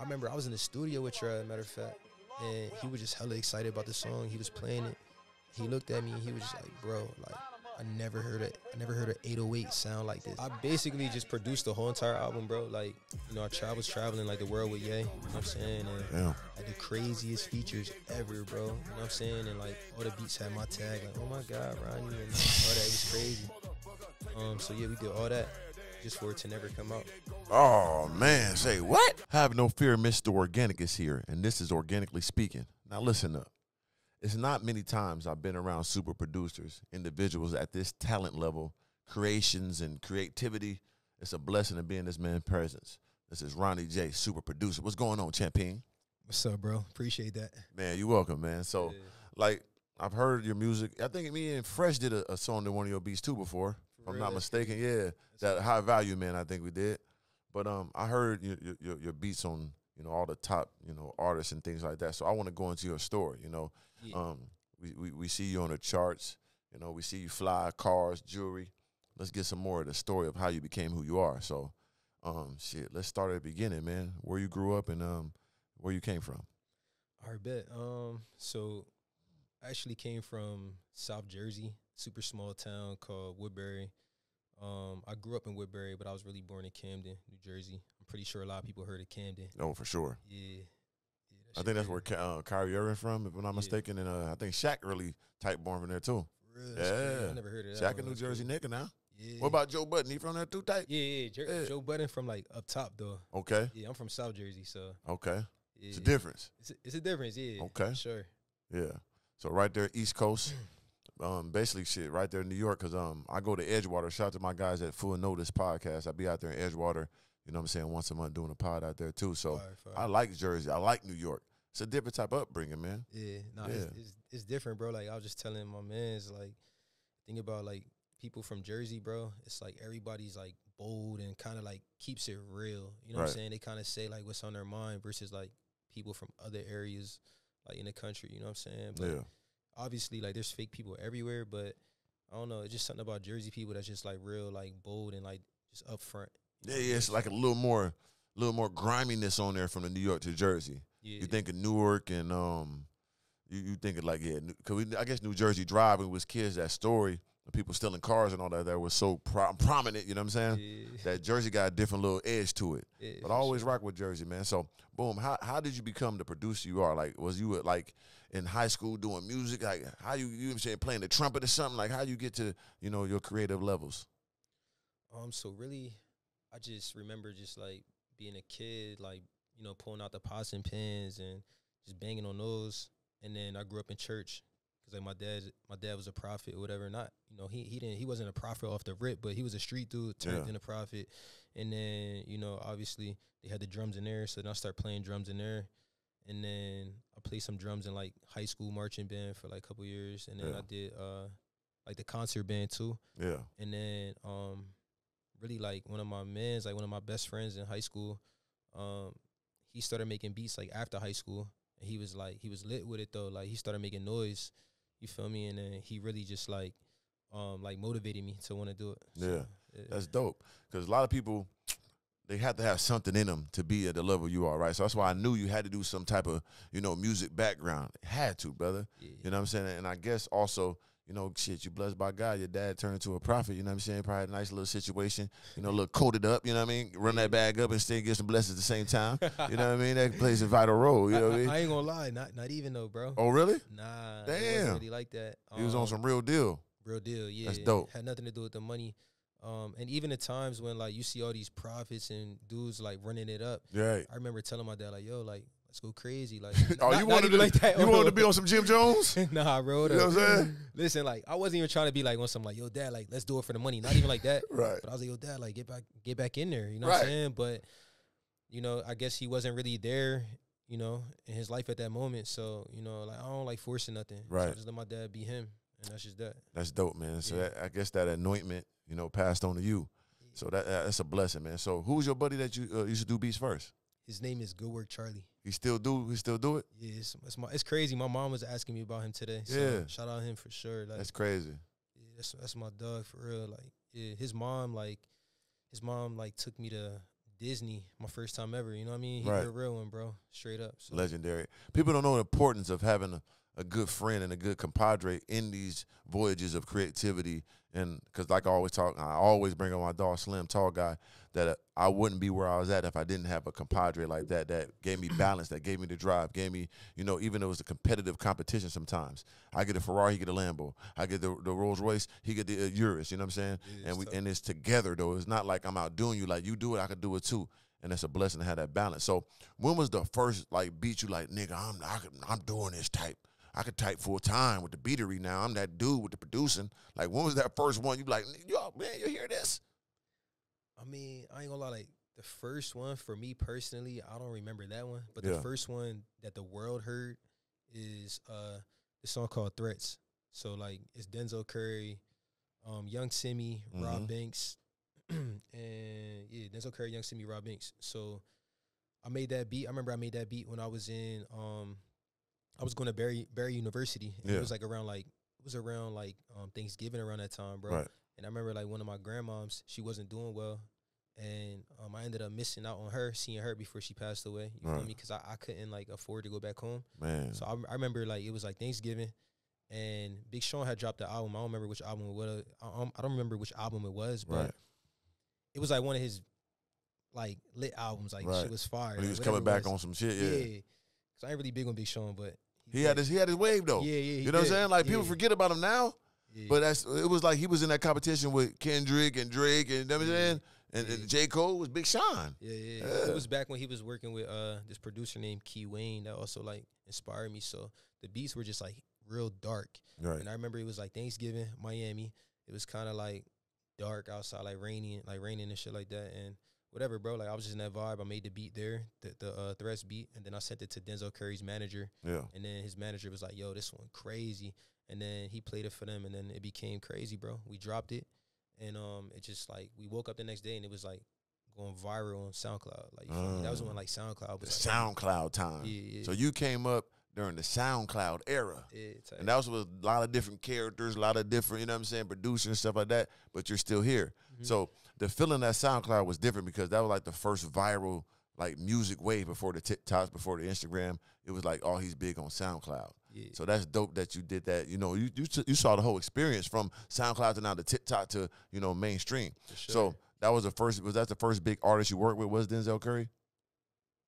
I remember I was in the studio with Trev, matter of fact, and he was just hella excited about the song. He was playing it. He looked at me and he was just like, bro, like, I never heard an 808 sound like this. I basically just produced the whole entire album, bro. Like, you know, I was traveling like the world with Ye, you know what I'm saying? And I had the craziest features ever, bro. You know what I'm saying? And like all the beats had my tag, like, oh my God, Ronnyj, and all that. It was crazy. So yeah, we did all that just for it to never come out. Oh man, say what? Have no fear, Mr. Organik is here, and this is Organically Speaking. Now listen up. It's not many times I've been around super producers, individuals at this talent level, creations and creativity. It's a blessing to be in this man's presence. This is Ronnyj, super producer. What's going on, champion? What's up, bro? Appreciate that. Man, you're welcome, man. So, like, I've heard your music. I think me and Fresh did a song to one of your beats, too, before. If I'm not mistaken. Yeah, that High Value, man, I think we did. But I heard your beats on, you know, all the top, you know, artists and things like that. So I want to go into your story, you know. Yeah. We see you on the charts, you know, we see you fly cars, jewelry. Let's get some more of the story of how you became who you are. So, shit, let's start at the beginning, man. Where you grew up and where you came from. I bet. So I actually came from South Jersey, super small town called Woodbury. I grew up in Woodbury, but I was really born in Camden, New Jersey. I'm pretty sure a lot of people heard of Camden. Oh, for sure. Yeah. I think that's where Kyrie Irving from, if I'm not mistaken, and I think Shaq really type born from there too. Really? Yeah, I never heard of that. Shaq a New Jersey nigga now. Yeah. What about Joe Budden? He from there too, type? Yeah. Joe Budden from like up top though. Okay. Yeah, I'm from South Jersey, so. Okay. Yeah. It's a difference. It's a difference, yeah. Okay. Sure. Yeah. So right there, East Coast. Basically shit right there in New York, because I go to Edgewater. Shout out to my guys at Full Notice Podcast. I be out there in Edgewater, you know what I'm saying, once a month doing a pod out there too. So fire. I like Jersey. I like New York. It's a different type of upbringing, man. Yeah, it's different, bro. Like I was just telling my mans, like, think about like people from Jersey, bro. It's like everybody's like bold and kind of like keeps it real. You know what I'm saying? They kind of say like what's on their mind versus like people from other areas like in the country. You know what I'm saying? But obviously, like there's fake people everywhere, but I don't know. It's just something about Jersey people that's just like real, like bold and like just upfront. Yeah, it's like a little more griminess on there from the New York to Jersey. Yeah. You think of Newark and you think of like, yeah, because I guess New Jersey Drive, it was kids, that story of people stealing cars and all that was so prominent, you know what I'm saying? Yeah. That Jersey got a different little edge to it. Yeah, but I always rock with Jersey, man. So, boom, how did you become the producer you are? Like, was you like in high school doing music? Like, how you know what I'm saying, playing the trumpet or something? Like, how you get to, you know, your creative levels? So really, I just remember just like being a kid, like, you know, pulling out the pots and pans and just banging on those. And then I grew up in church because like my dad was a prophet or whatever. Not, you know, he wasn't a prophet off the rip, but he was a street dude turned into a prophet. And then, you know, obviously they had the drums in there, so then I started playing drums in there. And then I played some drums in like high school marching band for like a couple years. And then I did like the concert band too. Yeah. And then really like one of my mans, like one of my best friends in high school, he started making beats like after high school, and he was lit with it though. Like he started making noise, you feel me? And then he really just like motivated me to want to do it. So, yeah, that's dope. Because a lot of people, they have to have something in them to be at the level you are, right? So that's why I knew you had to do some type of, you know, music background. Had to, brother. Yeah. You know what I'm saying? And I guess also, you know, shit, you blessed by God. Your dad turned into a prophet, you know what I'm saying? Probably a nice little situation, you know, a little coated up, you know what I mean? Run that bag up and still get some blessings at the same time. You know what I mean? That plays a vital role, you know what I mean? I ain't gonna lie, not even though, bro. Oh, really? Nah. Damn. It wasn't really like that. He was on some real deal. Real deal, yeah. That's dope. Had nothing to do with the money. And even the times when, like, you see all these prophets and dudes, like, running it up. Right. I remember telling my dad, like, yo, like, let's go crazy. Like, oh, you wanted to like that? You wanted to be on some Jim Jones? Nah, bro. You know what I'm saying? Listen, like, I wasn't even trying to be like on some like, yo, dad, like, let's do it for the money. Not even like that. Right. But I was like, yo, dad, like, get back in there. You know what I'm saying? But, you know, I guess he wasn't really there, you know, in his life at that moment. So, you know, like, I don't like forcing nothing. Right. So I just let my dad be him, and that's just that. That's dope, man. So that, I guess that anointment, you know, passed on to you. So that's a blessing, man. So who's your buddy that you used to do beats first? His name is Good Work Charlie. He still do it? Yeah, it's crazy. My mom was asking me about him today. So shout out him for sure. Like, that's crazy. Yeah, that's my dog for real. Like, yeah, his mom took me to Disney, my first time ever. You know what I mean? He Right. a real one, bro. Straight up. So. Legendary. People don't know the importance of having a good friend and a good compadre in these voyages of creativity. And because like I always bring on my dog Slim, tall guy, that I wouldn't be where I was at if I didn't have a compadre like that gave me balance, that gave me the drive, gave me, you know, even though it was a competitive competition sometimes. I get a Ferrari, he get a Lambo. I get the Rolls Royce, he get the Urus, you know what I'm saying? And it's together, though. It's not like I'm outdoing you. Like, you do it, I could do it too. And it's a blessing to have that balance. So when was the first, like, beat you like, nigga, I'm doing this type? I could type full time with the beatery now. I'm that dude with the producing. Like, when was that first one? You be like, yo, man, you hear this? I mean, I ain't gonna lie, like, the first one, for me personally, I don't remember that one. But the first one that the world heard is this song called Threats. So, like, it's Denzel Curry, Young Simi, Rob Banks, and, yeah, Denzel Curry, Young Simi, Rob Banks. So, I made that beat. I remember I made that beat when I was in I was going to Barry University. And it was around Thanksgiving around that time, bro. Right. And I remember, like, one of my grandmoms, she wasn't doing well. And I ended up missing out on her, seeing her before she passed away. You feel me? Because I couldn't, like, afford to go back home. Man. So I remember, like, it was, like, Thanksgiving. And Big Sean had dropped the album. I don't remember which album it was. I don't remember which album it was. But it was, like, one of his, like, lit albums. Like, shit was fire. When he was coming back on some shit, Yeah. Because I ain't really big on Big Sean, but he had his wave though. Yeah. You know what I'm saying? Like, people forget about him now, but it was like he was in that competition with Kendrick and Drake, and you know what I'm saying? And J. Cole was Big Sean. Yeah. It was back when he was working with this producer named Key Wayne that also, like, inspired me. So the beats were just, like, real dark. Right. And I remember it was, like, Thanksgiving, Miami. It was kind of, like, dark outside, like raining and shit like that. And whatever, bro. Like, I was just in that vibe. I made the beat there, the Threats beat, and then I sent it to Denzel Curry's manager. Yeah. And then his manager was like, yo, this one crazy. And then he played it for them, and then it became crazy, bro. We dropped it, and it just, like, we woke up the next day, and it was, like, going viral on SoundCloud. Like, you feel me? That was when, like, SoundCloud was the SoundCloud time. Yeah. So you came up during the SoundCloud era. Yeah, and that was with a lot of different characters, a lot of different, you know what I'm saying, producers and stuff like that, but you're still here. So the feeling that SoundCloud was different because that was like the first viral, like, music wave before the TikToks, before the Instagram. It was like, oh, he's big on SoundCloud. Yeah. So that's dope that you did that. You know, you saw the whole experience from SoundCloud to now the TikTok to, you know, mainstream. Sure. So that was the first big artist you worked with was Denzel Curry?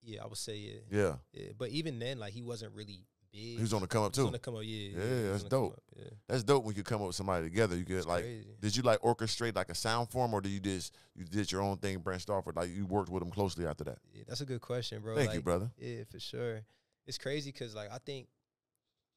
Yeah, I would say, yeah. But even then, like, he wasn't really big. He was on the come up too. He was on the come up, yeah. Yeah, that's dope. Yeah. That's dope when you come up with somebody together. You get, like, crazy. Did you, like, orchestrate, like, a sound form, or did you did your own thing, branched off, or, like, you worked with them closely after that? Yeah, that's a good question, bro. Thank you, brother. Yeah, for sure. It's crazy because, like, I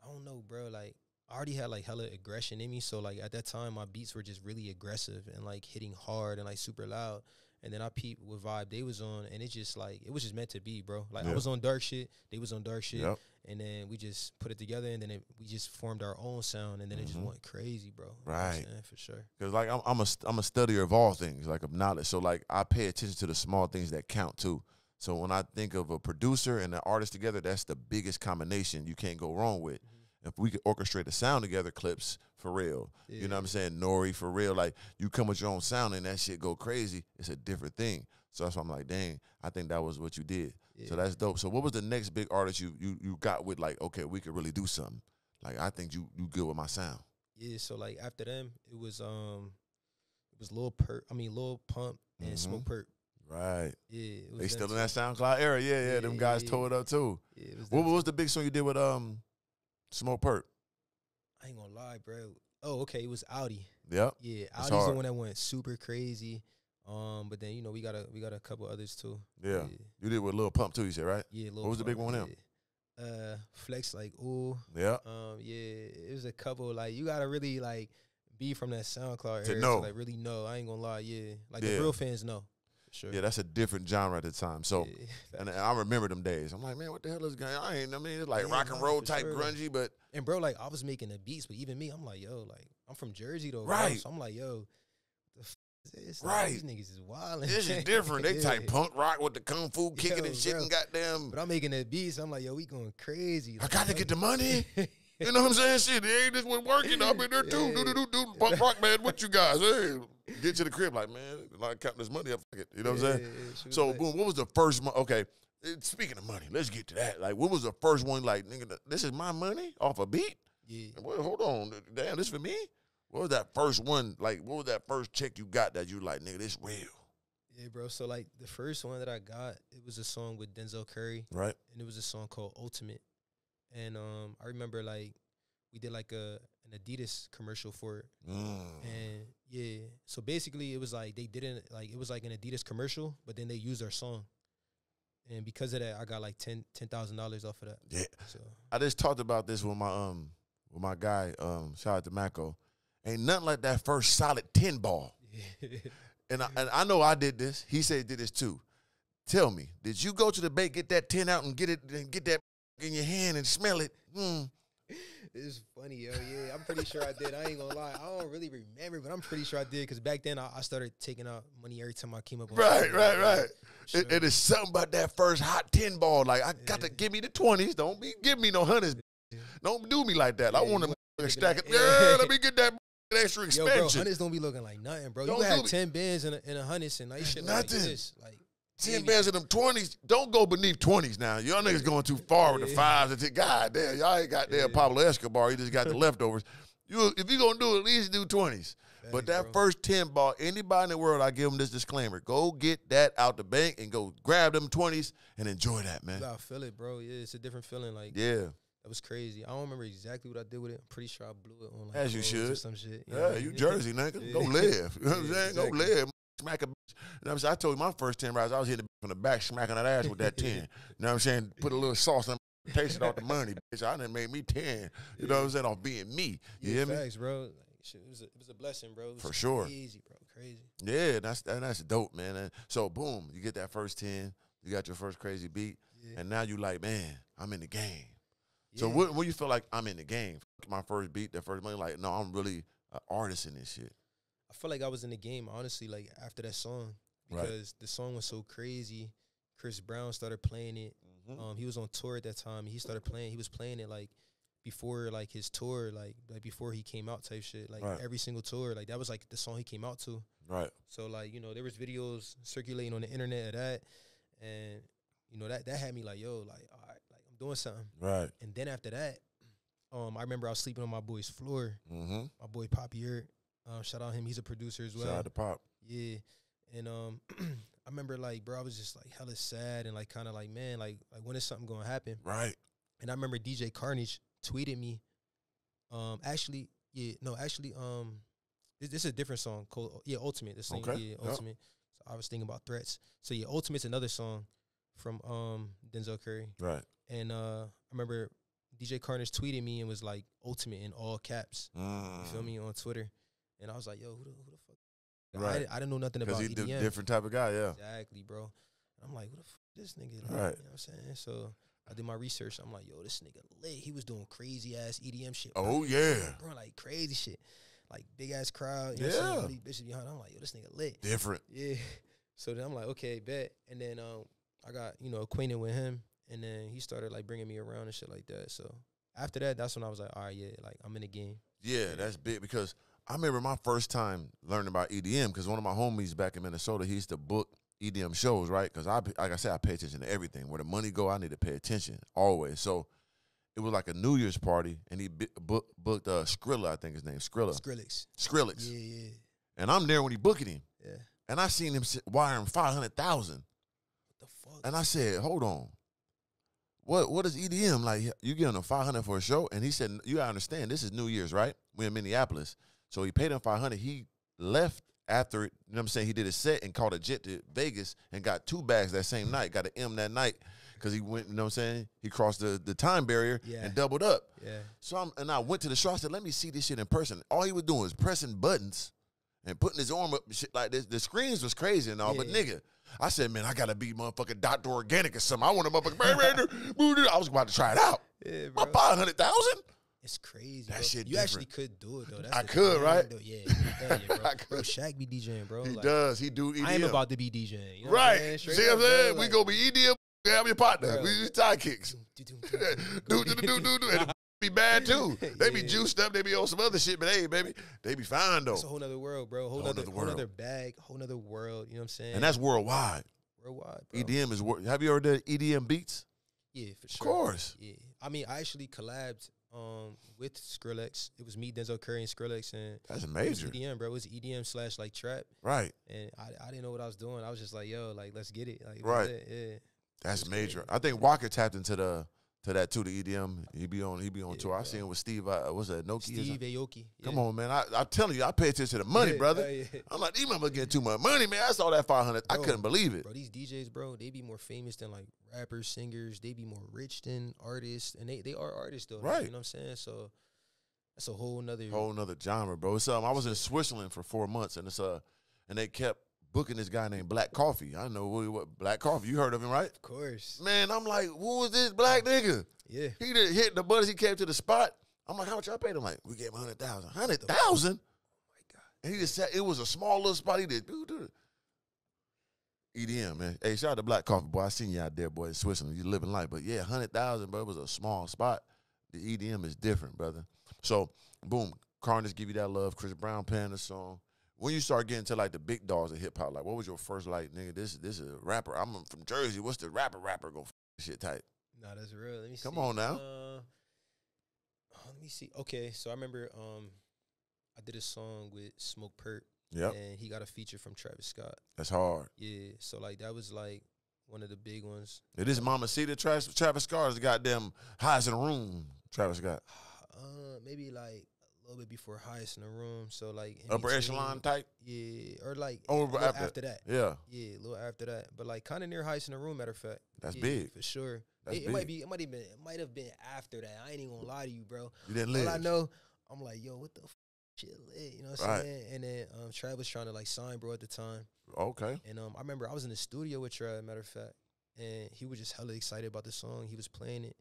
don't know, bro. Like, I already had, like, hella aggression in me. So, like, at that time, my beats were just really aggressive and, like, hitting hard and, like, super loud. And then I peeped what vibe they was on, and it just, like, it was just meant to be, bro. Like, I was on dark shit, they was on dark shit, and then we just put it together, and then we just formed our own sound, and then it just went crazy, bro. Right. You know, for sure. Because, like, I'm a studier of all things, like, of knowledge. So, like, I pay attention to the small things that count, too. So when I think of a producer and an artist together, that's the biggest combination you can't go wrong with. If we could orchestrate a sound together, Clips, for real. Yeah. You know what I'm saying? Nori, for real. Like, you come with your own sound and that shit go crazy, it's a different thing. So that's why I'm like, dang, I think that was what you did. Yeah. So that's dope. So what was the next big artist you got with, like, okay, we could really do something? Like, I think you good with my sound. Yeah, so, like, after them, it was Lil Pump and Smoke Perp. Right. Yeah. They still in that SoundCloud era. Yeah. Them guys tore it up too. Yeah, what was the big song you did with Smoke Perp? I ain't gonna lie, bro. Oh, okay, it was Audi. Yep. Yeah, Audi's the one that went super crazy. But then, you know, we got a couple others too. Yeah. You did with Lil Pump too, you said, right? Yeah, Lil Pump. What was the big one with him? Flex, like, ooh. Yeah. Yeah, it was a couple, like, you gotta really, like, be from that SoundCloud to era know. To, like, really know. I ain't gonna lie, yeah. Like, the real fans know. Sure. Yeah, that's a different genre at the time. So, and I remember them days. I'm like, man, what the hell is going on? It's like rock and roll type grungy, but. And, bro, like, I was making the beats, but even me, I'm like, yo, like, I'm from Jersey, though. Right. Bro, so I'm like, yo, the f is this? Right. Like, these niggas is wildin'. This is different. They type punk rock with the kung fu kicking and shit and goddamn. But I'm making the beats. I'm like, yo, we going crazy. Like, I got to get the money. You know what I'm saying? Shit, it ain't just working. I've been there too. Do. Punk rock, man. What you guys? Hey. Get to the crib like, man, like counting this money up. You know what I'm saying? Yeah, so, boom, what was the first month? Okay, speaking of money, let's get to that. Like, what was the first one? Like, nigga, this is my money off a beat? Yeah. Well, hold on. Damn, this for me? What was that first one? Like, what was that first check you got that you like, nigga, this real? Yeah, bro. So, like, the first one that I got, it was a song with Denzel Curry. Right. And it was a song called Ultimate. And I remember, like, we did, like, an Adidas commercial for it. And, yeah. So, basically, it was, like, they didn't, like, it was, like, an Adidas commercial, but then they used our song. And because of that, I got, like, $10,000 off of that. Yeah. So I just talked about this with my guy, shout out to Mako. Ain't nothing like that first solid 10 ball. And I know I did this. He said he did this too. Tell me, did you go to the bank, get that 10 out and get that in your hand and smell it? It's funny, yo. Yeah, I'm pretty sure I did. I ain't gonna lie. I don't really remember, but I'm pretty sure I did because back then I started taking out money every time I came up. Right. Sure. It is something about that first hot 10 ball. Like, I got to give me the 20s. Don't give me no hundreds. Don't do me like that. I want to stack it. Yeah, let me get that extra expansion. Yo, bro, hundreds don't be looking like nothing, bro. You can have 10 bands in a hundreds and shit nothing. Like this. Like 10 bands in them 20s. Don't go beneath 20s now. Y'all niggas going too far with the 5s. And God damn, y'all ain't got there Pablo Escobar. You just got the leftovers. If you going to do it, at least do 20s. But that first 10 ball, anybody in the world, I give them this disclaimer. Go get that out the bank and go grab them 20s and enjoy that, man. You gotta feel it, bro. Yeah, it's a different feeling. Like, yeah. That was crazy. I don't remember exactly what I did with it. I'm pretty sure I blew it on, like, as you should. Or some shit. You Jersey, nigga. Yeah. Go live. You know what I'm saying? Exactly. Go live. Smack a bitch. You know what I'm saying? I told you my first 10 rides, I was hitting the from the back, smacking that ass with that 10. You know what I'm saying? Put a little sauce on it, taste it off the money, bitch. I done made me 10. You know what I'm saying? Off being me. You hear me? Thanks, bro. Like, shit, it was a blessing, bro. It was for sure. Crazy, bro. Crazy. Yeah, that's dope, man. And so, boom, you get that first 10. You got your first crazy beat. Yeah. And now you like, man, I'm in the game. Yeah. So when you feel like I'm in the game, my first beat, that first money, like, no, I'm really an artist in this shit. I feel like I was in the game, honestly, like, after that song. Because the song was so crazy. Chris Brown started playing it. He was on tour at that time. He started playing. He was playing it, like, before, like, his tour, like before he came out type shit. Like, every single tour. Like, that was, like, the song he came out to. Right. So, like, you know, there was videos circulating on the internet of that. And, you know, that had me like, yo, like, all right, like, I'm doing something. Right. And then after that, I remember I was sleeping on my boy's floor. My boy Pop here. Shout out him. He's a producer as well. Shout out to Pop. Yeah. And I remember, like, bro, I was just, like, hella sad and, like, kind of like, man, like when is something going to happen? Right. And I remember DJ Carnage tweeted me. This is a different song called, Ultimate. This thing, Ultimate. So I was thinking about Threats. So, Ultimate's another song from Denzel Curry. Right. And I remember DJ Carnage tweeted me and was like, Ultimate in all caps. You feel me, on Twitter. And I was like, yo, who the fuck? Right. I didn't know nothing about EDM. Because he's a different type of guy, yeah. Exactly, bro. And I'm like, who the fuck this nigga? Like, right. You know what I'm saying? So I did my research. I'm like, yo, this nigga lit. He was doing crazy-ass EDM shit. Bro. Oh, yeah. Bro, like, crazy shit. Like, big-ass crowd. You know what I'm saying? All these bitches behind. I'm like, yo, this nigga lit. Different. Yeah. So then I'm like, okay, bet. And then I got, you know, acquainted with him. And then he started, like, bringing me around and shit like that. So after that, that's when I was like, all right, yeah, like, I'm in the game. Yeah, that's big because I remember my first time learning about EDM because one of my homies back in Minnesota, he used to book EDM shows, right? Because, like I said, I pay attention to everything. Where the money go, I need to pay attention always. So it was like a New Year's party, and he booked Skrilla, I think his name, Skrillex. Yeah. And I'm there when he booking him. Yeah. And I seen him wiring 500,000. What the fuck? And I said, hold on. What is EDM? Like, you getting him 500 for a show? And he said, you gotta understand, this is New Year's, right? We're in Minneapolis. So he paid him 500. He left after it. You know what I'm saying? He did a set and caught a jet to Vegas and got 2 bags that same night. Got an M that night because he went, you know what I'm saying? He crossed the time barrier and doubled up. Yeah. So I went to the show. I said, let me see this shit in person. All he was doing was pressing buttons and putting his arm up and shit like this. The screens was crazy and all, but nigga, I said, man, I got to be motherfucking Dr. Organik or something. I want a motherfucking, I was about to try it out. Yeah, bro. My 500,000? It's crazy, that bro. shit you actually could do it, though. That's I could, right? Yeah, bro. Bro, Shaq be DJing, bro. He does. He do EDM. I am about to be DJing. You know right. See what I'm saying? Bro, we go be EDM. Have your partner. Bro. We use tie kicks. be bad too. They be Yeah. juiced up. They be on some other shit, but hey, baby, they be fine though. It's a whole nother world, bro. Whole nother bag, whole nother world. You know what I'm saying? And that's worldwide. Worldwide, bro. EDM is. Have you heard the EDM beats? Yeah, for sure. Of course. Yeah. I mean, I actually collabed with Skrillex. It was me, Denzel Curry, and Skrillex, and That's major. it was EDM, bro. It was EDM / like trap. Right. And I didn't know what I was doing. I was just like, yo, like let's get it. Like, Right. Yeah. That's major. I think Walker tapped into that too. The EDM. He be on tour. I bro. seen it with Steve. What's that? Noki. Steve Aoki. Come on, man. I'm telling you, I pay attention to the money, brother. Yeah. I'm like, these motherfuckers getting too much money, man. I saw that 500. I Bro, couldn't believe it. Bro, these DJs, bro, they be more famous than like rappers, singers. They be more rich than artists, and they are artists though. Right. You know what I'm saying? So that's a whole nother genre, bro. It's I was in Switzerland for 4 months, and and they kept booking this guy named Black Coffee. I don't know what Black Coffee. You heard of him, right? Of course. Man, I'm like, who is this black nigga? Yeah. He did hit the buttons. He came to the spot. I'm like, how much I paid him? Like, we gave him 100,000. 100,000? Oh my God. And he just said it was a small little spot. He did. EDM, man. Hey, shout out to Black Coffee, boy. I seen you out there, boy, in Switzerland. You living life. But yeah, 100,000, bro. It was a small spot. The EDM is different, brother. So, boom. Carnage give you that love. Chris Brown playing the song. When you start getting to like the big dogs of hip hop, like what was your first like, nigga? This is a rapper. I'm from Jersey. What's the rapper go shit type? Nah, that's real. Let me see. Come on now. Let me see. Okay, so I remember I did a song with Smoke Perp. Yep. And he got a feature from Travis Scott. That's hard. Yeah. So like that was like one of the big ones. It is Mama Cita Travis Scott is the goddamn highest in the room. Travis Scott. Maybe like a little bit before highest in the room. So like Upper echelon type. Yeah, or like Over after that. Yeah. Yeah, a little after that. But like kind of near highest in the room. Matter of fact. That's yeah, big for sure. That's It might have been after that. I ain't even gonna lie to you, bro. You didn't live. All I know, I'm like, yo, what the shit lit? You know what I'm Right. saying? And then Trav was trying to like sign bro at the time. Okay. And I remember I was in the studio with Trav, matter of fact, and he was just hella excited about the song. He was playing it.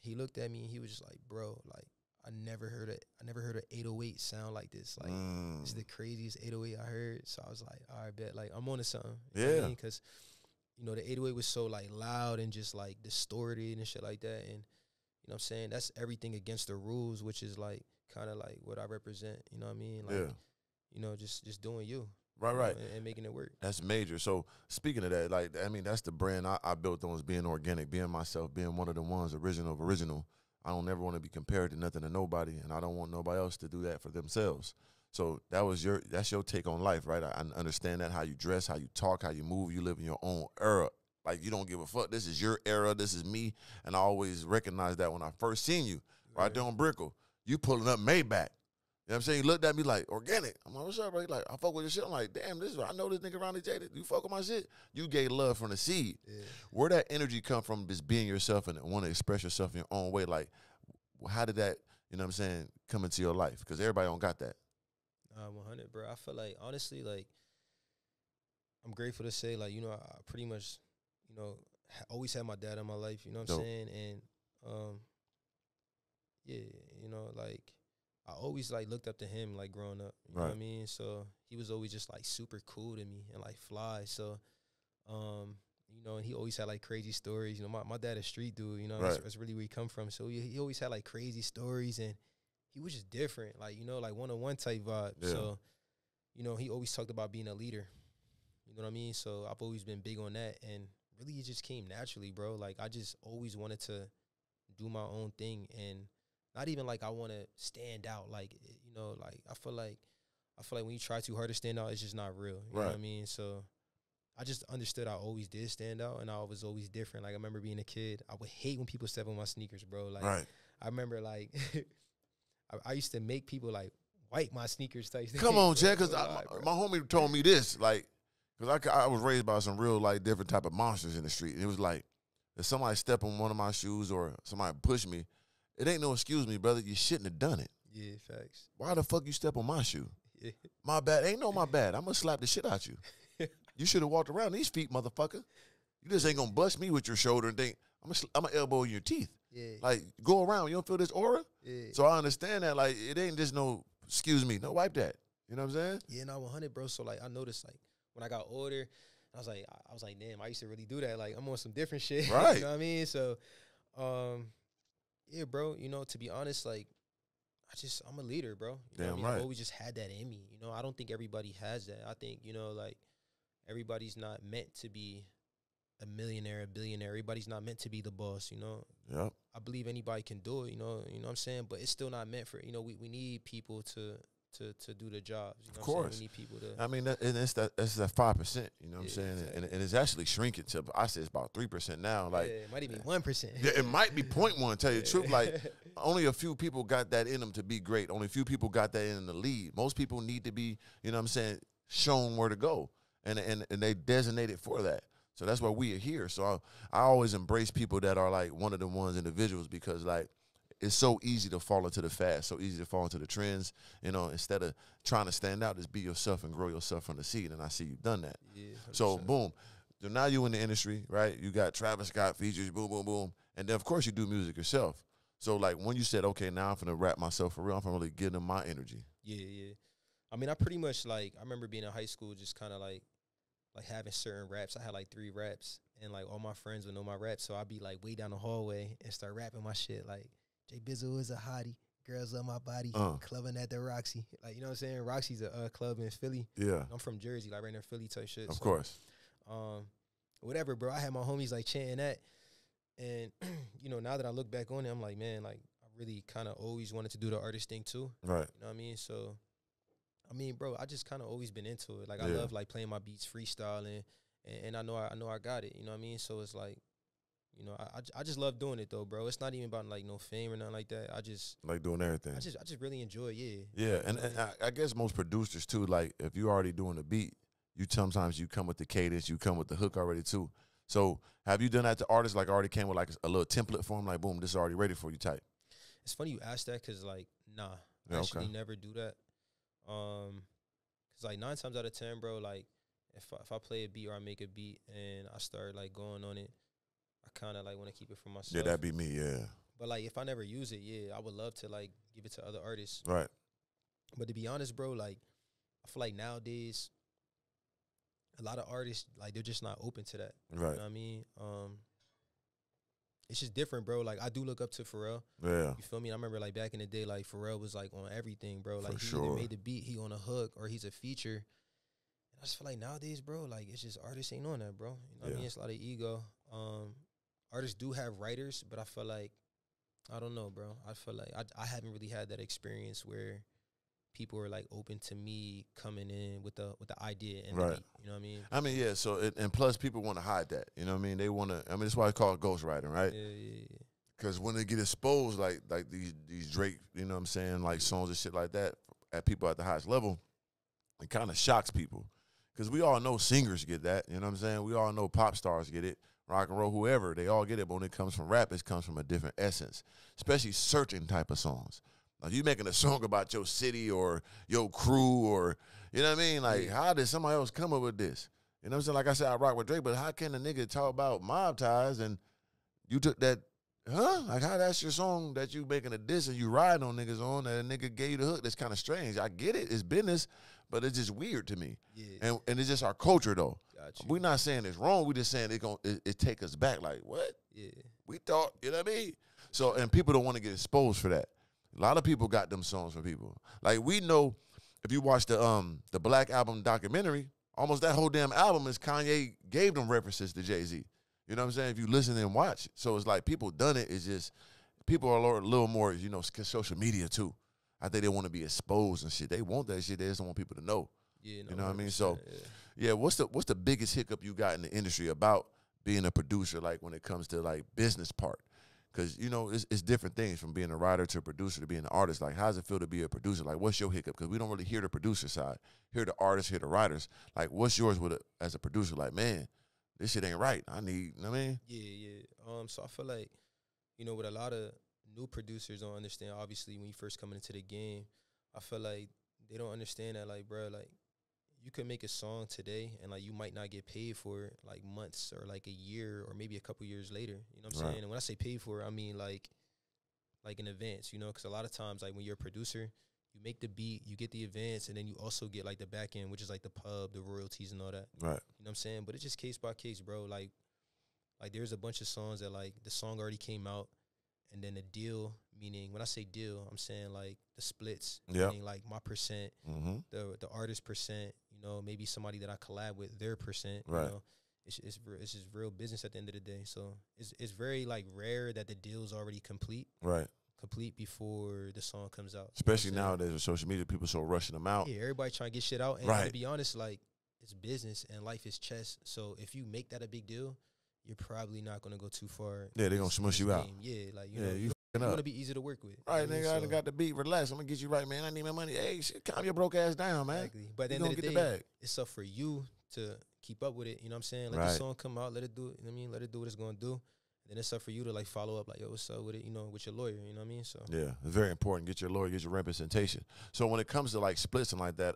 He looked at me and he was just like, bro, like I never heard an 808 sound like this. Like this is the craziest 808 I heard. So I was like, all right, bet, like I'm on to something. You know what I mean? Because the 808 was so like loud and just like distorted and shit like that. And you know what I'm saying? That's everything against the rules, which is like kind of like what I represent. You know what I mean? Like, just doing you. Right. And making it work. That's major. So speaking of that, like, I mean, that's the brand I built on, is being organic, being myself, being one of the ones, original. I don't ever want to be compared to nothing to nobody, and I don't want nobody else to do that for themselves. So that's your take on life, right? I understand that, how you dress, how you talk, how you move. You live in your own era. Like, you don't give a fuck. This is your era. This is me. And I always recognize that when I first seen you, right there on Brickell, you pulling up Maybach. You know what I'm saying? He looked at me like, organic. I'm like, what's up, bro? He like, I fuck with your shit. I'm like, damn, I know this nigga Ronnyj. You fuck with my shit? You gave love from the seed. Yeah. Where that energy come from, just being yourself and want to express yourself in your own way? Like, how did that, you know what I'm saying, come into your life? Because everybody don't got that. 100, bro. I feel like, honestly, like, I'm grateful to say, like, I pretty much, always had my dad in my life, you know what I'm saying? And, yeah, like, I always, like, looked up to him, like, growing up. You know what I mean? So he was always just, like, super cool to me and, like, fly. So, and he always had, like, crazy stories. My dad is street dude, that's really where he come from. So he always had, like, crazy stories, and he was just different, like, like one-on-one type vibe. Yeah. So, he always talked about being a leader. You know what I mean? So I've always been big on that, and really it just came naturally, bro. Like, I just always wanted to do my own thing, and not even like I want to stand out. Like, like I feel like when you try too hard to stand out, it's just not real. You know what I mean? So I just understood I always did stand out, and I was always different. Like, I remember being a kid, I would hate when people step on my sneakers, bro. Like, I remember, like, I used to make people, like, wipe my sneakers type thing. Come on, Chad, because my homie told me this, like, because I was raised by some real, like, different type of monsters in the street. And it was like, if somebody step on one of my shoes or somebody push me, it ain't no excuse me, brother. You shouldn't have done it. Yeah, facts. Why the fuck you step on my shoe? Yeah. My bad. Ain't no my bad. I'm going to slap the shit out you. You should have walked around these feet, motherfucker. You just ain't going to bust me with your shoulder and think, I'm going to elbow in your teeth. Yeah. Like, go around. You don't feel this aura? Yeah. So I understand that. Like, it ain't just no, excuse me, no, wipe that. You know what I'm saying? Yeah, no, 100, bro. So, like, I noticed, like, when I got older, I was like, damn, I used to really do that. Like, I'm on some different shit. Right. You know what I mean? So, Yeah, bro. You know, to be honest, like, I'm a leader, bro. You know Damn what I mean? right. I've always just had that in me. You know, I don't think everybody has that. I think, you know, like, everybody's not meant to be a millionaire, a billionaire. Everybody's not meant to be the boss, you know. Yep. I believe anybody can do it, you know what I'm saying? But it's still not meant for, you know, we need people to do the jobs. You know Of what course. I'm saying? We need people to I mean, that's that 5%. You know what I'm Yeah, saying? exactly. And it's actually shrinking to, I say it's about 3% now. Like, it might even be 1%. yeah, it might be 0.1. Tell you the truth, like only a few people got that in them to be great. Only a few people got that in the lead. Most people need to be, you know what I'm saying, shown where to go, and they designated for that. So that's why we are here. So I always embrace people that are like one of the ones individuals, because like it's so easy to fall into the fast, so easy to fall into the trends. You know, instead of trying to stand out, just be yourself and grow yourself from the seed. And I see you've done that. Yeah, So 100%. boom. So now you in the industry, right? You got Travis Scott features, boom, boom, boom. And then, of course, you do music yourself. So, like, when you said, okay, now I'm going to rap myself for real, I'm going to really give them my energy. Yeah. I mean, I pretty much, like, I remember being in high school just kind of, like having certain raps. I had, like, 3 raps, and, like, all my friends would know my raps. So I'd be, like, way down the hallway and start rapping my shit, like, J Bizzle is a hottie, girls on my body, clubbing at the Roxy. Like, you know what I'm saying? Roxy's a club in Philly. Yeah. I'm from Jersey, like, right near Philly type shit. Of course. Whatever, bro. I had my homies, like, chanting that. And, you know, now that I look back on it, I'm like, man, like, I really kind of always wanted to do the artist thing too. Right. You know what I mean? So, I mean, bro, I just kind of always been into it. Like, I Yeah. love, like, playing my beats, freestyling, and I know I got it. You know what I mean? So it's like, you know, I just love doing it though, bro. It's not even about like no fame or nothing like that. I just like doing everything. I just really enjoy it. Yeah. Yeah, and I guess most producers too, like if you already doing a beat, sometimes you come with the cadence, you come with the hook already too. So have you done that to artists, like already came with like a little template for them, like boom, this is already ready for you type? It's funny you asked that, because like, nah, Yeah, I actually okay. never do that. Cause like 9 times out of 10, bro, like if I play a beat or I make a beat and I start like going on it, I kind of like want to keep it for myself. Yeah, that'd be me, yeah. But like if I never use it, yeah, I would love to like give it to other artists. Right. But to be honest, bro, like I feel like nowadays a lot of artists, like, they're just not open to that. Right. You know what I mean? It's just different, bro. Like, I do look up to Pharrell. Yeah. You feel me? I remember, like, back in the day, like, Pharrell was, like, on everything, bro. Like, he sure. either made the beat, he on a hook, or he's a feature. And I just feel like nowadays, bro, like, it's just artists ain't on that, bro. You know what I mean? It's a lot of ego. Artists do have writers, but I feel like, I don't know, bro. I feel like I haven't really had that experience where people are like open to me coming in with the idea and the beat, you know what I mean? I mean, yeah. So and plus, people want to hide that. You know what I mean? They want to. I mean, that's why it's called ghostwriting, right? Yeah. Because when they get exposed, like these Drake, you know what I'm saying, like songs and shit like that, at people at the highest level, it kind of shocks people. Because we all know singers get that. You know what I'm saying? We all know pop stars get it. Rock and roll, whoever, they all get it. But when it comes from rap, it comes from a different essence, especially certain type of songs. Like you making a song about your city or your crew or, you know what I mean? Like, how did somebody else come up with this? You know what I'm saying? Like I said, I rock with Drake, but how can a nigga talk about mob ties and you took that, Like, how that's your song that you making a diss and you riding on niggas on and a nigga gave you the hook? That's kind of strange. I get it. It's business, but it's just weird to me. Yeah. And it's just our culture, though. Gotcha. We're not saying it's wrong. We're just saying it take us back. Like, what? Yeah. We thought, you know what I mean? So, and people don't want to get exposed for that. A lot of people got them songs from people. Like, we know, if you watch the Black Album documentary, almost that whole damn album is Kanye gave them references to Jay-Z. You know what I'm saying? If you listen and watch. So it's like people done it. It's just people are a little more, you know, social media too. I think they want to be exposed and shit. They want that shit. They just don't want people to know. Yeah, no, you know what I mean? So, yeah, what's the biggest hiccup you got in the industry about being a producer, like when it comes to like business part? Because, you know, it's different things from being a writer to a producer to being an artist. Like, how does it feel to be a producer? Like, what's your hiccup? Because we don't really hear the producer side. Hear the artists, hear the writers. Like, what's yours as a producer? Like, man, this shit ain't right. I need, you know what I mean? Yeah. So I feel like, you know, with a lot of new producers don't understand, obviously, when you first coming into the game, I feel like they don't understand that, like, bro, like, you could make a song today and, like, you might not get paid for it, like, months or, like, a year or maybe a couple years later. You know what I'm saying? And when I say paid for it, I mean, like in advance, you know? Because a lot of times, like, when you're a producer, you make the beat, you get the advance, and then you also get, like, the back end, which is, like, the pub, the royalties and all that. Right. You know what I'm saying? But it's just case by case, bro. Like there's a bunch of songs that, like, the song already came out, and then a deal, meaning when I say deal, I'm saying like the splits, Yep. meaning like my percent, the artist percent, you know, maybe somebody that I collab with, their percent, Right. you know. It's just real business at the end of the day. So it's very like rare that the deal's already complete before the song comes out. Especially nowadays with social media, people so rushing them out. Yeah, everybody trying to get shit out. And to be honest, like, it's business and life is chess. So if you make that a big deal, you're probably not going to go too far. Yeah, they're going to smush you out. Yeah, like, you know, you want to be easy to work with. Right, nigga, I got the beat. Relax. I'm going to get you right, man. I need my money. Hey, shit, calm your broke ass down, man. Exactly. But at the end of the day, it's up for you to keep up with it. You know what I'm saying? Let the song come out. Let it do it. You know what I mean? Let it do what it's going to do. Then it's up for you to like follow up, like, yo, what's up with it, you know, with your lawyer, you know what I mean? So yeah, it's very important. Get your lawyer, get your representation. So when it comes to like splits and like that,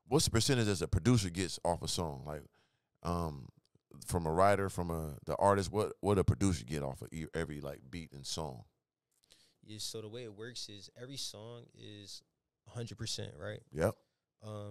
what's the percentage that a producer gets off a song? Like, from a writer, from the artist, what a producer get off of every like beat and song? Yeah, so the way it works is every song is 100%, right? Yep.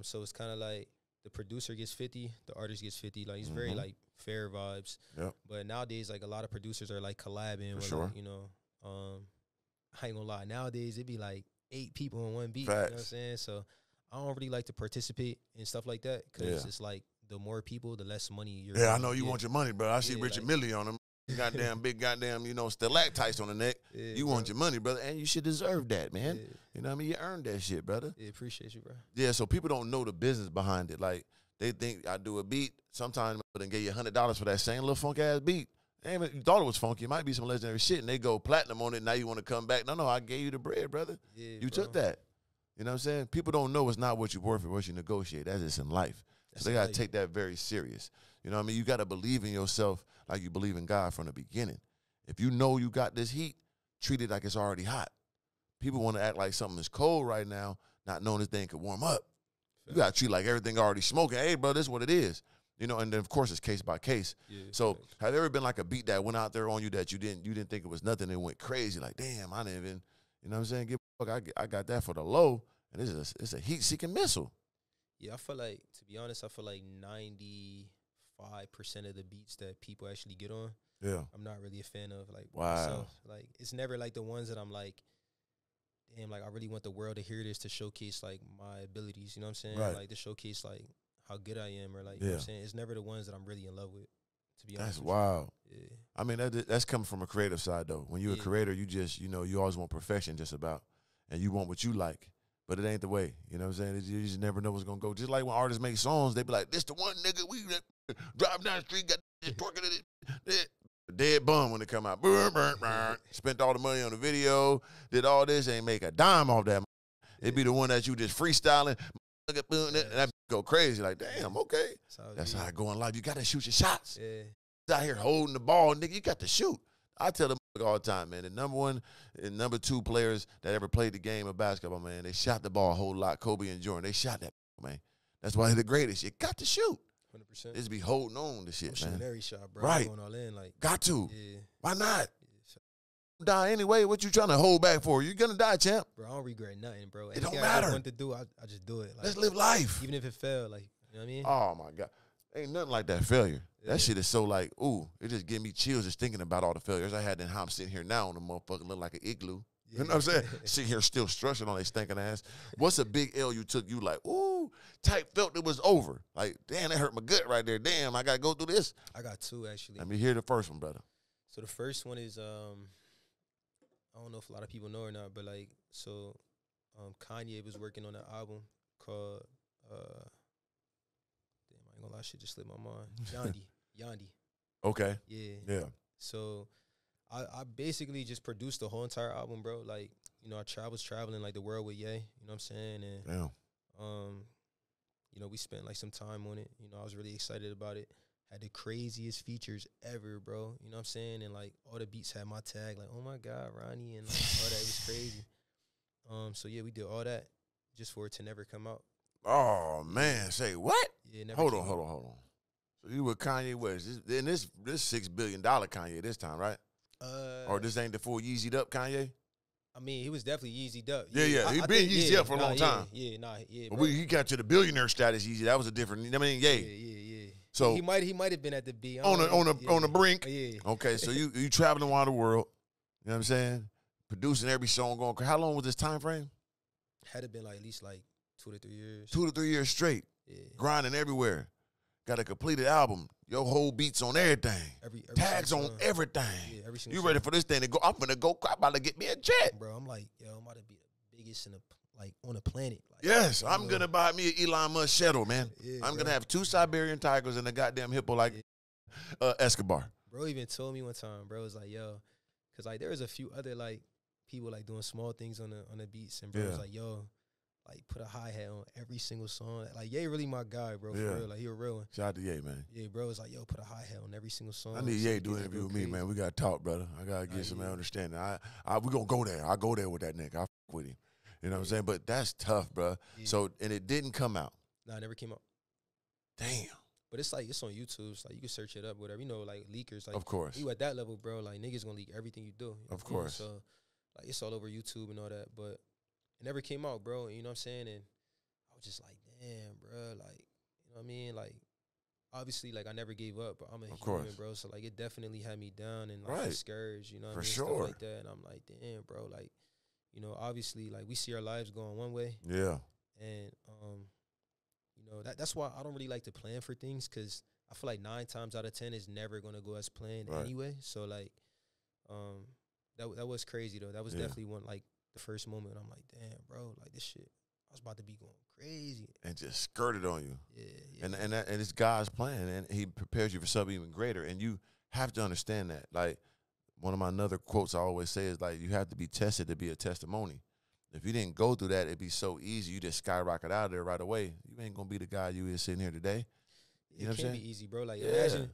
So it's kind of like the producer gets 50, the artist gets 50. Like, it's very like fair vibes. Yep. But nowadays, like, a lot of producers are like collabing with, sure. like, you know, I ain't gonna lie. Nowadays, it'd be like 8 people on one beat. Facts. You know what I'm saying? So I don't really like to participate in stuff like that because it's like the more people, the less money you're. Yeah, I know you want your money, bro. I see Richard like, Millie on them. Goddamn big goddamn, you know, stalactites on the neck. Yeah, you want your money, brother, and you should deserve that, man. Yeah. You know what I mean? You earned that shit, brother. Yeah, appreciate you, bro. Yeah, so people don't know the business behind it. Like, they think I do a beat. Sometimes they give you $100 for that same little funk ass beat. Ain't even, you thought it was funky. It might be some legendary shit, and they go platinum on it. Now you want to come back? No, I gave you the bread, brother. Yeah, you took that. You know what I'm saying? People don't know it's not what you're worth, it's what you negotiate. That's just in life. So they got to take that very serious. You know what I mean? You got to believe in yourself like you believe in God from the beginning. If you know you got this heat, treat it like it's already hot. People want to act like something is cold right now, not knowing this thing could warm up. You got to treat like everything already smoking. Hey, bro, this is what it is. You know, and then, of course, it's case by case. Yeah, so have there ever been like a beat that went out there on you that you didn't think it was nothing and went crazy? Like, damn, I didn't even, you know what I'm saying? I got that for the low, and it's a heat-seeking missile. Yeah, I feel like, to be honest, 95% of the beats that people actually get on, I'm not really a fan of. Like, myself. Like, it's never like the ones that I'm like, damn, like, I really want the world to hear this to showcase like my abilities. You know what I'm saying? Right. Like, to showcase like how good I am, or like, you know what I'm saying? It's never the ones that I'm really in love with, to be honest. That's wild. Yeah. I mean, that's coming from a creative side though. When you're a creator, you just, you know, you always want perfection just about, and you want what you like. But it ain't the way. You know what I'm saying? You just never know what's going to go. Just like when artists make songs, they be like, this the one nigga, we drive down the street, got this twerking it. Dead bum when it come out. Burn, burn, burn. Spent all the money on the video, did all this, ain't make a dime off that. It be the one that you just freestyling, and that go crazy. Like, damn, okay. That's how I go in life. You got to shoot your shots. Yeah. Out here holding the ball, nigga, you got to shoot. I tell them all the time, man, the number 1 and number 2 players that ever played the game of basketball, man, they shot the ball a whole lot. Kobe and Jordan, they shot that, man. That's why they're the greatest. You got to shoot. 100%. Just be holding on to shit, man. Every shot, bro. Right. Going all in, like, got to. Yeah. Why not? Die anyway. What you trying to hold back for? You're gonna die, champ. Bro, I don't regret nothing, bro. It don't matter. I want to do, I just do it. Like, let's live life. Even if it failed, like, you know what I mean? Oh my God. Ain't nothing like that failure. Yeah. That shit is so like, ooh, it just give me chills just thinking about all the failures I had and how I'm sitting here now on the motherfucker look like an igloo. Yeah. You know what I'm saying? Sitting here still structuring on their stinking ass. What's a big L you took? You like, ooh, type felt it was over. Like, damn, that hurt my gut right there. Damn, I got to go through this. I got 2, actually. Let me hear the first one, brother. So the first one is, I don't know if a lot of people know or not, but like, so Kanye was working on an album called, damn, I ain't gonna lie, shit just slipped my mind. G.A.N.G. Okay. Yeah. So I basically just produced the whole entire album, bro. Like, you know, I was traveling like the world with Ye, you know what I'm saying? And you know, we spent like some time on it. You know, I was really excited about it. Had the craziest features ever, bro. You know what I'm saying? And like all the beats had my tag, like, oh my God, Ronny, and like all that. It was crazy. So yeah, we did all that just for it to never come out. Oh man, say what? Yeah, never hold on. So you with Kanye West? And this $6 billion Kanye this time, right? Or this ain't the full Yeezy'd up Kanye? I mean, he was definitely Yeezy'd up. Yeah. He been Yeezy up for a long time. Yeah. But he got to the billionaire status Yeezy. That was a different. I mean, Yeah. So he might have been at the B on the brink. Yeah. Okay, so you traveling around the world. You know what I'm saying? Producing every song, going. How long was this time frame? Had it been like at least like 2 to 3 years. 2 to 3 years straight. Yeah. Grinding everywhere. Got a completed album. Your whole beats on everything. Every Tags on everything. Yeah, every single You song. ready for this thing to go? I'm finna go. I'm about to get me a jet. Bro, I'm like, yo, I'm about to be the biggest in the on the planet. Like, Yes, I'm gonna buy me an Elon Musk shuttle, man. Yeah, I'm bro. gonna have 2 Siberian tigers and a goddamn hippo like Escobar. Bro even told me one time, bro, was like, yo, cause like there was a few other like people like doing small things on the beats, and bro was like, yo, like put a hi-hat on every single song. Like Ye really my guy, bro. For real. Like he a real one. Shout out to Ye, man. Yeah, bro was like, yo, put a hi-hat on every single song. I need Ye to do an interview with me, man. We gotta talk, brother. I gotta get some understanding. We gonna go there. I go there with that nigga. I fuck with him. You know what I'm saying? But that's tough, bro. Yeah. So and it didn't come out. Nah, it never came out. Damn. But it's like, it's on YouTube. It's like you can search it up, whatever. You know, like leakers. Like, of course. You at that level, bro. Like niggas gonna leak everything you do. Of course. So like it's all over YouTube and all that. But it never came out, bro. You know what I'm saying? And I was just like, damn, bro. Like, you know what I mean? Like, obviously, like I never gave up, but I'm a human, bro. So like it definitely had me down and like discouraged, you know what I mean? For sure. Stuff like that. And I'm like, damn, bro. Like, you know, obviously, like we see our lives going one way. Yeah. And you know, that's why I don't really like to plan for things, because I feel like 9 times out of 10 is never gonna go as planned anyway. So like, that was crazy though. That was definitely one, like the first moment I'm like, damn, bro, like this shit, I was about to be going crazy. And just skirted on you. Yeah. And it's God's plan, and he prepares you for something even greater. And you have to understand that. Like, one of my other quotes I always say is like, you have to be tested to be a testimony. If you didn't go through that, it'd be so easy. You just skyrocket out of there right away. You ain't gonna be the guy you is sitting here today. You know what I'm saying? It can't be easy, bro. Like,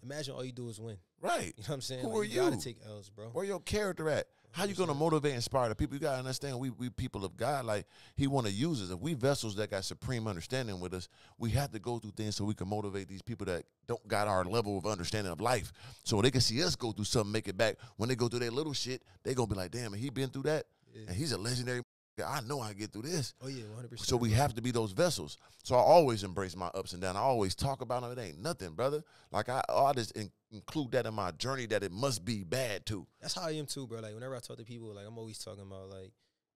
imagine all you do is win. Right. You know what I'm saying? Who like, are you? You gotta take L's, bro. Where your character at? How you gonna motivate and inspire the people? You gotta understand, we people of God, like he wanna use us. If we vessels that got supreme understanding with us, we have to go through things so we can motivate these people that don't got our level of understanding of life. So they can see us go through something, make it back. When they go through their little shit, they gonna be like, damn, he been through that? Yeah. And he's a legendary. I know I get through this. Oh, yeah, 100%. So we have to be those vessels. So I always embrace my ups and downs. I always talk about them. It ain't nothing, brother. Like, I just include that in my journey, that it must be bad, too. That's how I am, too, bro. Like, whenever I talk to people, like, I'm always talking about, like,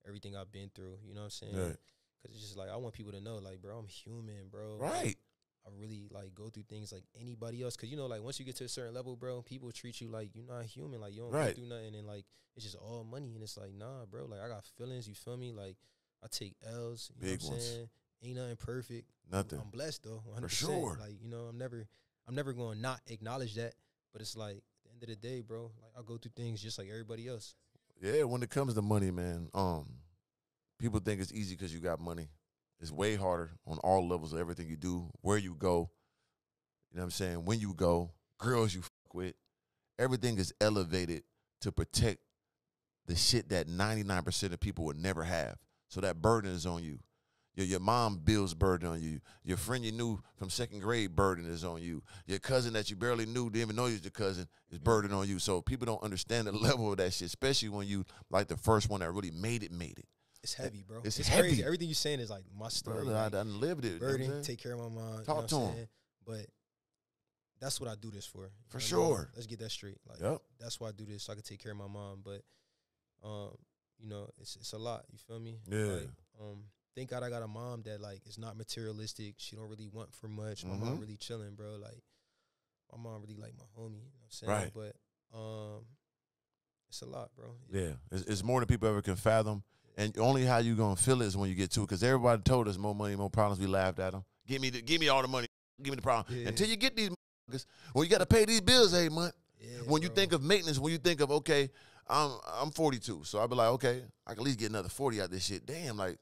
everything I've been through. You know what I'm saying? Right. Because it's just, like, I want people to know, like, bro, I'm human, bro. Right. Like, I really, like, go through things like anybody else. Because, you know, like, once you get to a certain level, bro, people treat you like you're not human. Like, you don't go through nothing. And, like, it's just all money. And it's like, nah, bro. Like, I got feelings. You feel me? Like, I take L's. You Big know what I'm saying? Ain't nothing perfect. Nothing. I'm blessed, though, 100%. For sure. Like, you know, I'm never going to not acknowledge that. But it's like, at the end of the day, bro, like, I go through things just like everybody else. Yeah, when it comes to money, man, people think it's easy because you got money. It's way harder on all levels of everything you do, where you go, you know what I'm saying, when you go, girls you fuck with. Everything is elevated to protect the shit that 99% of people would never have. So that burden is on you. Your mom bills burden on you. Your friend you knew from 2nd grade burden is on you. Your cousin that you barely knew, didn't even know you was your cousin, is burden on you. So people don't understand the level of that shit, especially when you like the first one that really made it. It's heavy, bro. It's heavy. Crazy. Everything you're saying is like my story. Brother, like, I done lived it. Burden, you know take care of my mom. Talk to him. But that's what I do this for. For sure. Let's get that straight. Like, that's why I do this, so I can take care of my mom. But, you know, it's a lot. You feel me? Yeah. Like, thank God I got a mom that, like, is not materialistic. She don't really want for much. My mom really chilling, bro. Like, my mom really like my homie. You know what I'm saying? Right. But it's a lot, bro. Yeah. It's more than people ever can fathom. And only how you gonna feel it is when you get to it. Because everybody told us more money, more problems. We laughed at them. Give me all the money. Give me the problem. Yeah. Until you get these motherfuckers, when you got to pay these bills every month. Yeah, when you think of maintenance, when you think of, okay, I'm 42, so I'll be like, okay, I can at least get another 40 out of this shit. Damn, like,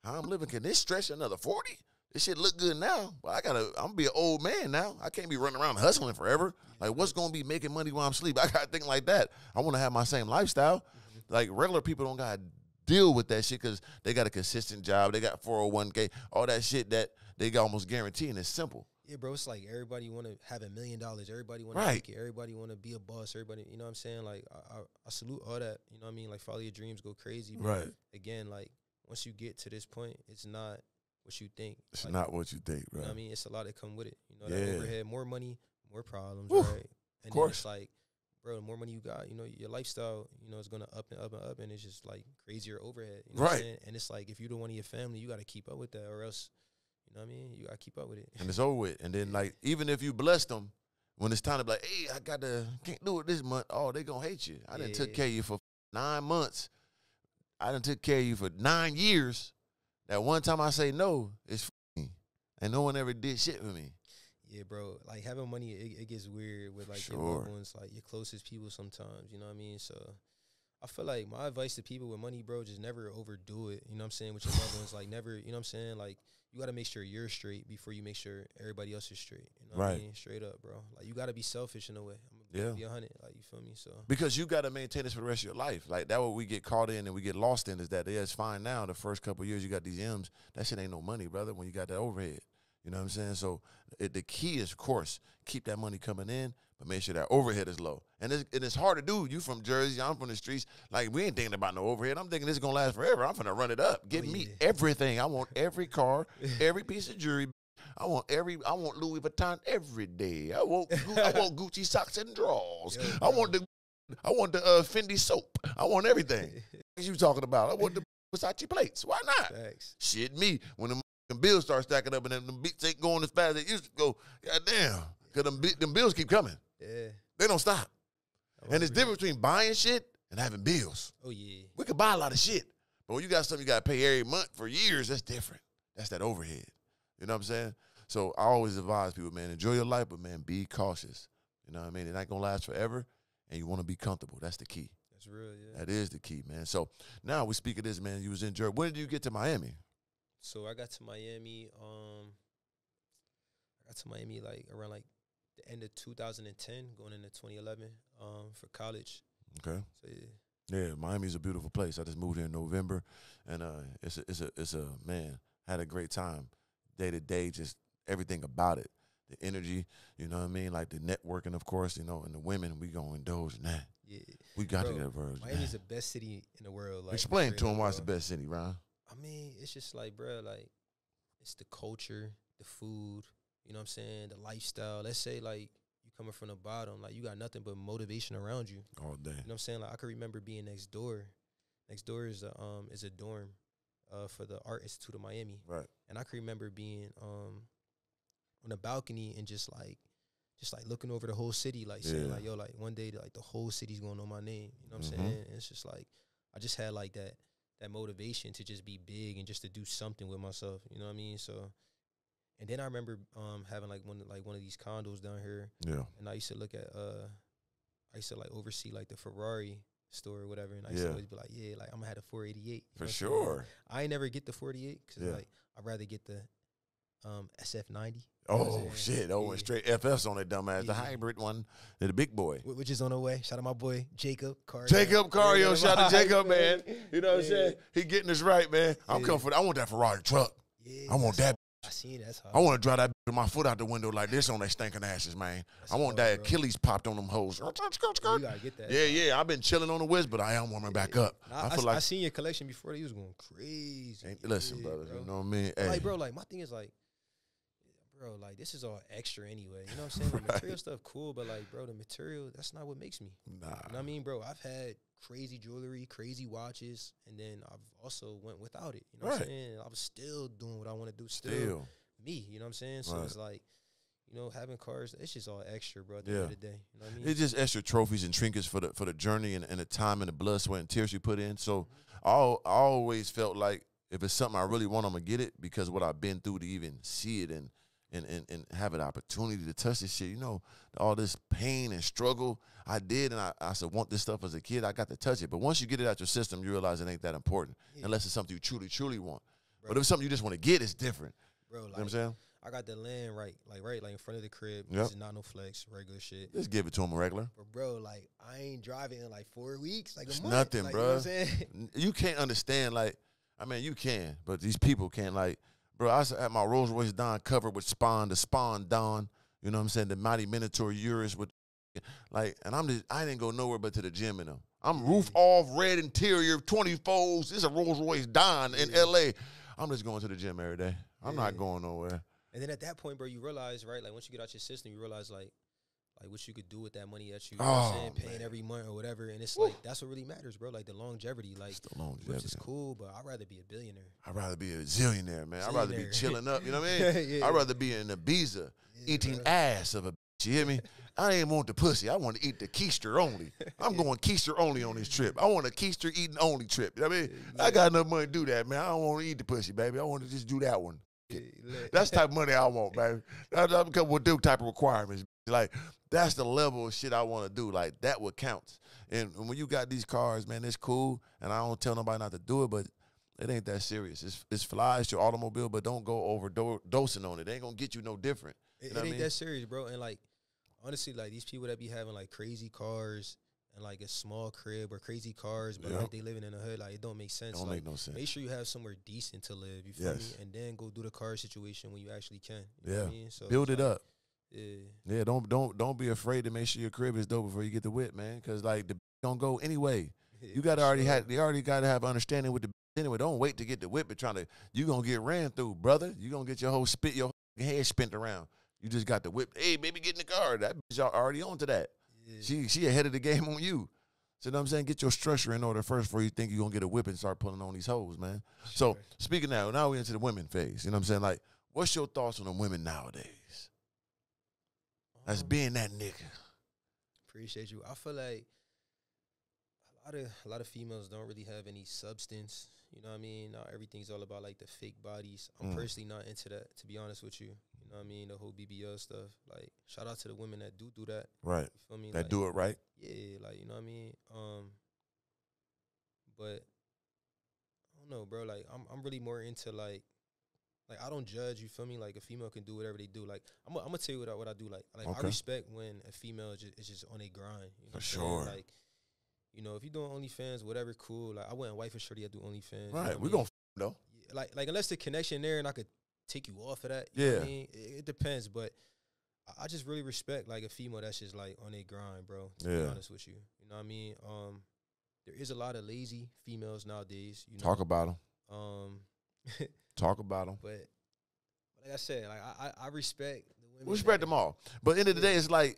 how I'm living, can this stretch another 40? This shit look good now, but I'm gonna be an old man now. I can't be running around hustling forever. Like, what's gonna be making money while I'm asleep? I gotta think like that. I want to have my same lifestyle. Like, regular people don't gotta deal with that shit because they got a consistent job, they got 401k, all that shit that they got almost guaranteed, and it's simple. Yeah, bro, it's like everybody want to have $1 million. Everybody want to make it. Everybody want to be a boss. Everybody, you know what I'm saying? Like, I salute all that. You know what I mean? Like, follow your dreams, go crazy. But right. Again, like, once you get to this point, it's not what you think. It's like, not what you think, bro. You know what I mean? It's a lot that come with it. You know, yeah. that overhead, more money, more problems, Woo. right? And of course. then it's like, bro, the more money you got, you know, your lifestyle, you know, is gonna up and up and up, and it's just like crazier overhead. You know what I'm saying? And it's like if you don't want your family, you got to keep up with that, or else, you know what I mean? You got to keep up with it. And it's over with. And then like even if you bless them, when it's time to be like, hey, can't do it this month. Oh, they gonna hate you. I done took care of you for 9 months. I done took care of you for 9 years. That one time I say no, it's me. And no one ever did shit for me. Yeah, bro. Like having money, it gets weird with like your loved ones, like your closest people sometimes. You know what I mean? So I feel like my advice to people with money, bro, just never overdo it. You know what I'm saying? With your loved ones, like never. You know what I'm saying? Like you got to make sure you're straight before you make sure everybody else is straight. You know what I mean? Straight up, bro. Like you got to be selfish in a way. I'm gonna be 100. Like you feel me? So because you got to maintain this for the rest of your life. Like that, what we get caught in and we get lost in is that it's fine now. The first couple of years you got these M's, that shit ain't no money, brother. When you got that overhead. You know what I'm saying? So the key is, of course, keep that money coming in, but make sure that overhead is low. And it's hard to do. You from Jersey, I'm from the streets. Like, we ain't thinking about no overhead. I'm thinking this is going to last forever. I'm finna run it up. Give me everything. I want every car, every piece of jewelry. I want Louis Vuitton every day. I want Gucci socks and drawers. I want the Fendi soap. I want everything. What you talking about? I want the Versace plates. Why not? Thanks. Shit, me. When the bills start stacking up and then the beats ain't going as fast as they used to go, goddamn. Because them bills keep coming. Yeah. They don't stop. And it's different between buying shit and having bills. Oh, yeah. We could buy a lot of shit. But when you got something you got to pay every month for years, that's different. That's that overhead. You know what I'm saying? So I always advise people, man, enjoy your life, but, man, be cautious. You know what I mean? It's not going to last forever, and you want to be comfortable. That's the key. That's real, yeah. That is the key, man. So now we speak of this, man. You was in Jersey. When did you get to Miami? So I got to Miami. Like around like the end of 2010, going into 2011, for college. Okay. So yeah, Miami's a beautiful place. I just moved here in November, and it's a man, had a great time, day to day, just everything about it, the energy, you know what I mean, like the networking, of course, you know, and the women, we gonna indulge in that. Yeah, we got to get a version. Miami's the best city in the world. Like, explain to them why it's the best city, Ron. I mean, it's just like, bro, like it's the culture, the food. You know what I'm saying? The lifestyle. Let's say, like, you coming from the bottom. Like, you got nothing but motivation around you. All day. You know what I'm saying? Like, I can remember being next door. Next door is a dorm for the Art Institute of Miami. Right. And I can remember being on the balcony and just looking over the whole city, like, saying, like, yo, like, one day, like, the whole city's going to know my name. You know what I'm saying? And it's just, like, I just had, like, that motivation to just be big and just to do something with myself. You know what I mean? So... And then I remember having like one of these condos down here. Yeah. And I used to look at I used to like oversee like the Ferrari store or whatever. And I used to always be like, yeah, like I'm gonna have a 488. For sure. I ain't never get the 48 because like I'd rather get the SF90. Oh shit! Oh, and straight FS on that dumbass. The hybrid one, the big boy, which is on the way. Shout out my boy Jacob Cario. Jacob Cario, shout out to Jacob, man. You know what I'm saying? He getting this right, man. I'm coming for that. I want that Ferrari truck. Yeah, I want that. I seen that. I want to drive that with my foot out the window like this on that stinking asses, man. I want that Achilles popped on them hoes. You gotta get that. Yeah. I've been chilling on the Wiz, but I am warming back up. I feel like I seen your collection before. You was going crazy. Listen, brothers, you know what I mean? Hey. Like, bro, like my thing is like, bro, like this is all extra anyway. You know what I'm saying? The material stuff cool, but like, bro, the material, that's not what makes me. Nah. You know what I mean, bro? I've had crazy jewelry, crazy watches, and then I've also went without it. You know what I'm saying? I was still doing what I want to do. Still me. You know what I'm saying? So it's like, you know, having cars, it's just all extra, bro, at the end of the day. You know what I mean? It's just extra trophies and trinkets for the journey and the time and the blood, sweat, and tears you put in. So I always felt like if it's something I really want, I'm going to get it because what I've been through to even see it and have an opportunity to touch this shit, you know, all this pain and struggle I did, and I said, want this stuff as a kid, I got to touch it. But once you get it out your system, you realize it ain't that important unless it's something you truly, truly want. Bro. But if it's something you just want to get, it's different. Bro, like, you know what I'm saying? I got the land right in front of the crib. This is not no flex, regular shit. Just give it to him regular. But bro, like I ain't driving in like 4 weeks, like a month. Nothing, like, bro. You know what I'm saying? You can't understand, like, I mean, you can, but these people can't, like, bro, I had my Rolls Royce Dawn covered with Spawn, the Spawn Dawn, you know what I'm saying, the Mighty Minotaur Urus with, like, and I didn't go nowhere but to the gym in them. I'm roof off, red interior, 24s. This is a Rolls Royce Dawn in L.A. I'm just going to the gym every day. I'm not going nowhere. And then at that point, bro, you realize, right, like once you get out your system, you realize, like, like what you could do with that money that you know what I'm saying, paying every month or whatever. And it's like that's what really matters, bro. Like the longevity. Like which is cool, but I'd rather be a billionaire. I'd rather be a zillionaire, man. I'd rather be chilling up. You know what I mean? I'd rather be in Ibiza eating ass of a bitch. You hear me? I ain't want the pussy. I want to eat the keister only. I'm going keister only on this trip. I want a keister eating only trip. You know what I mean? I got enough money to do that, man. I don't want to eat the pussy, baby. I want to just do that one. That's the type of money I want, baby. That's a couple of them type of requirements. Like, that's the level of shit I want to do. Like, that what counts. And when you got these cars, man, it's cool. And I don't tell nobody not to do it, but it ain't that serious. It's fly, it's your automobile, but don't go overdosing on it. It ain't going to get you no different. It ain't that serious, bro. And, like, honestly, like, these people that be having, like, crazy cars and, like, a small crib or crazy cars, but, like, they living in the hood, like, it don't make sense. Don't like, make no sense. Make sure you have somewhere decent to live, you feel me? And then go do the car situation when you actually can. You know what I mean? So build it up. Yeah. Don't be afraid to make sure your crib is dope before you get the whip, man. Because, like, the don't go anyway. You got to already got to have understanding with the anyway. Don't wait to get the whip and you going to get ran through, brother. You going to get your head spent around. You just got the whip. Hey, baby, get in the car. That bitch already on to that. Yeah. She ahead of the game on you. So, you know what I'm saying? Get your structure in order first before you think you're going to get a whip and start pulling on these hoes, man. Sure. So, speaking now we're into the women phase. You know what I'm saying? Like, what's your thoughts on the women nowadays? That's being that nigga. Appreciate you. I feel like a lot of females don't really have any substance. You know what I mean? Not everything's all about like the fake bodies. I'm personally not into that, to be honest with you. You know what I mean? The whole BBL stuff. Like, shout out to the women that do that. Right. You feel me? That like, do it right. Yeah, like, you know what I mean? But I don't know, bro. Like, I'm really more into like I don't judge, you feel me? Like, a female can do whatever they do. Like, I'm gonna tell you what I do. Like I respect when a female is just on a grind. You know For sure. Like, you know, if you're doing OnlyFans, whatever, cool. Like, I wouldn't wife a shorty that do OnlyFans. Right, you know we gonna though. Yeah, like unless the connection there and I could take you off of that. You know what I mean? It depends, but I just really respect like a female that's just like on a grind, bro. To be honest with you, you know what I mean? There is a lot of lazy females nowadays. You know? Talk about them. Talk about them. But like I said, like I respect the women. We respect them all. But at the end of the day, it's like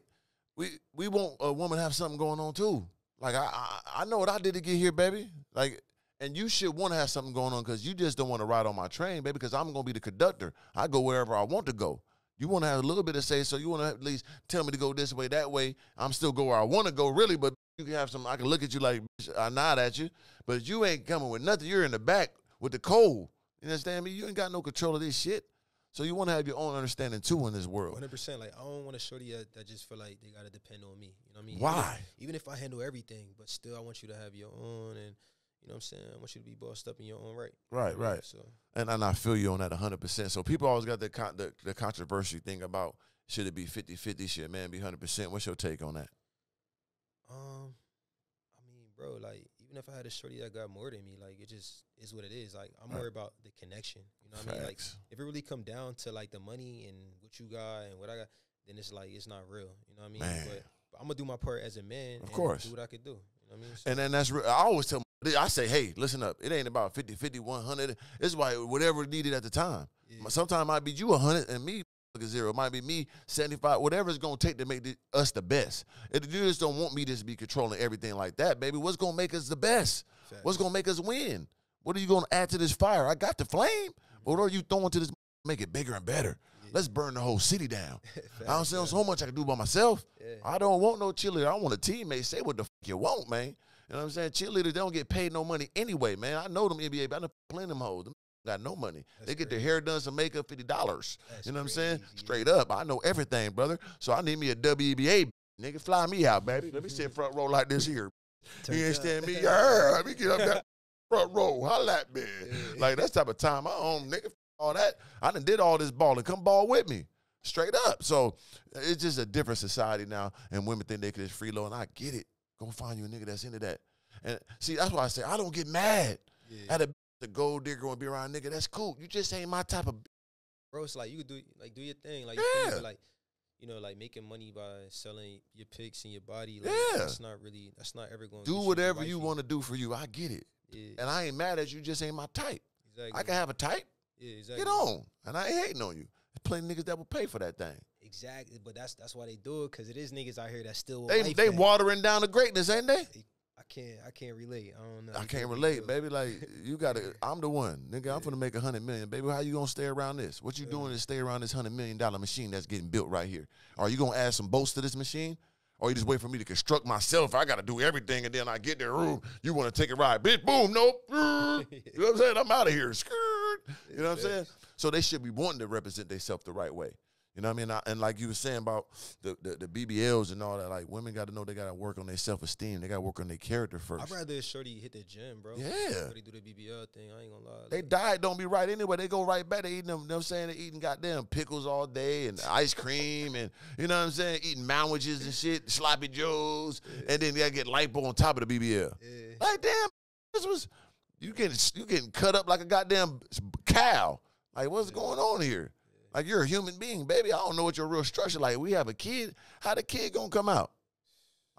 we want a woman to have something going on too. Like I know what I did to get here, baby. Like, and you should want to have something going on because you just don't want to ride on my train, baby, because I'm gonna be the conductor. I go wherever I want to go. You want to have a little bit of say, so you want to at least tell me to go this way, that way. I'm still go where I want to go, really, but you can have some. I can look at you like I nod at you, but you ain't coming with nothing. You're in the back with the cold. You understand me? You ain't got no control of this shit. So you want to have your own understanding, too, in this world. 100%. Like, I don't want a shorty that just feel like they got to depend on me. You know what I mean? Why? Even if I handle everything, but still I want you to have your own, and you know what I'm saying? I want you to be bossed up in your own right. Right, right. So. And I feel you on that 100%. So people always got the controversy thing about should it be 50-50, should man be 100%? What's your take on that? I mean, bro, like, even if I had a shorty that got more than me, like, it just is what it is. Like, I'm more about the connection. You know what I mean? Like, if it really come down to, like, the money and what you got and what I got, then it's like, it's not real. You know what I mean? But I'm going to do my part as a man. Of course. Do what I could do. You know what I mean? So, and then that's real. I always tell I say, hey, listen up. It ain't about 50-50, 100. It's why whatever needed at the time. Yeah. Sometimes it might be you 100 and me 0. It might be me 75. Whatever it's going to take to make us the best. You just don't want me to be controlling everything like that, baby. What's going to make us the best? Facts. What's going to make us win? What are you going to add to this fire? I got the flame. What are you throwing to this? Make it bigger and better. Yeah. Let's burn the whole city down. I don't see so much I can do by myself. Yeah. I don't want no cheerleader. I want a teammate. Say what the fuck you want, man. You know what I'm saying? Cheerleaders, they don't get paid no money anyway, man. I know them NBA, but I know plenty of them hoes. Them got no money. They get their hair done, some makeup, $50. You know what I'm saying? Straight up. I know everything, brother. So I need me a WBA. Nigga, fly me out, baby. Let me sit front row like this here. You understand me? Yeah, let me get up that front row. Holla at me. Like, that's type of time I own, nigga. All that. I done did all this balling. Come ball with me. Straight up. So it's just a different society now, and women think they can just freeload, and I get it. Go find you a nigga that's into that. And see, that's why I say I don't get mad at a gold digger and be around nigga. That's cool. You just ain't my type of bro. It's like you could do your thing. Like, like, you know, like making money by selling your pics and your body. Like, that's not ever going to do whatever you want to do for you. I get it. Yeah. And I ain't mad at you, just ain't my type. Exactly. I can have a type. Yeah, exactly. Get on. And I ain't hating on you. There's plenty of niggas that will pay for that thing. Exactly, but that's why they do it, because it is niggas out here that still they watering down the greatness, ain't they? I can't relate. I don't know. I can't relate, baby. Like, you gotta. I'm the one, nigga. I'm finna make $100 million, baby. How you gonna stay around this? What you doing to stay around this $100 million machine that's getting built right here? Are you gonna add some bolts to this machine? Or you just wait for me to construct myself? I gotta do everything, and then I get there. Ooh, you want to take a ride, bitch? Boom, nope. You know what I'm saying? I'm out of here. Skirt. You know what I'm saying? So they should be wanting to represent themselves the right way. You know what I mean? And like you were saying about the BBLs and all that, like, women got to know they got to work on their self-esteem. They got to work on their character first. I'd rather shorty hit the gym, bro. Yeah. Shorty do the BBL thing. I ain't gonna lie. They diet don't be right anyway. They go right back. They eating them, you know what I'm saying? They eating goddamn pickles all day and ice cream and, you know what I'm saying? Eating sandwiches and shit, sloppy joes. Yeah. And then they got to get lipo on top of the BBL. Yeah. Like, damn, you getting cut up like a goddamn cow. Like, what's going on here? Like, you're a human being, baby. I don't know what your real structure like. We have a kid. How the kid gonna come out?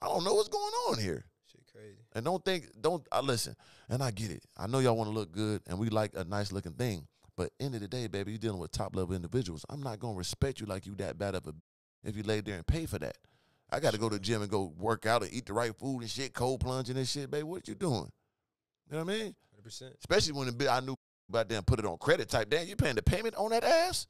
I don't know what's going on here. Shit crazy. And listen, and I get it. I know y'all want to look good, and we like a nice looking thing. But end of the day, baby, you're dealing with top level individuals. I'm not gonna respect you like you that bad of a if you lay there and pay for that. I got to go to the gym and go work out and eat the right food and shit, cold plunging and shit, baby. What you doing? You know what I mean? 100%. Especially when I knew about them put it on credit type. Damn, you paying the payment on that ass?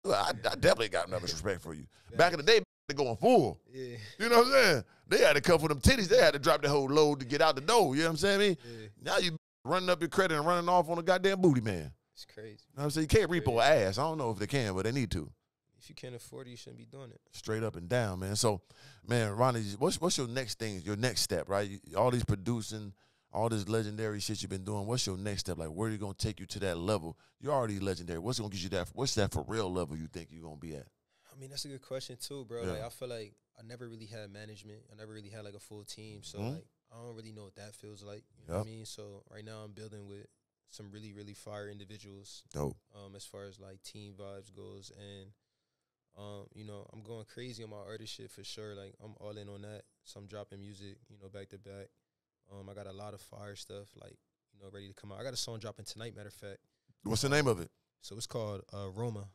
I definitely got enough respect for you. Back in the day, they going full. Yeah. You know what I'm saying? They had to cover them titties. They had to drop the whole load to get out the door. You know what I'm saying? Yeah. Now you running up your credit and running off on a goddamn booty, man. It's crazy. You know what I'm saying? You can't repo ass. I don't know if they can, but they need to. If you can't afford it, you shouldn't be doing it. Straight up and down, man. So, man, Ronnyj, what's your next thing, your next step, right? All these producing, all this legendary shit you've been doing, what's your next step? Like, where are you going to take you to that level? You're already legendary. What's going to get you that? What's that for real level you think you're going to be at? I mean, that's a good question, too, bro. Yeah. Like, I feel like I never really had management. I never really had, like, a full team. So, like, I don't really know what that feels like. You know what I mean? So, right now I'm building with some really, really fire individuals. Dope. As far as, like, team vibes goes. And, you know, I'm going crazy on my artist shit for sure. Like, I'm all in on that. So, I'm dropping music, you know, back to back. I got a lot of fire stuff, like, you know, ready to come out. I got a song dropping tonight, matter of fact. What's the name of it? So it's called Roma.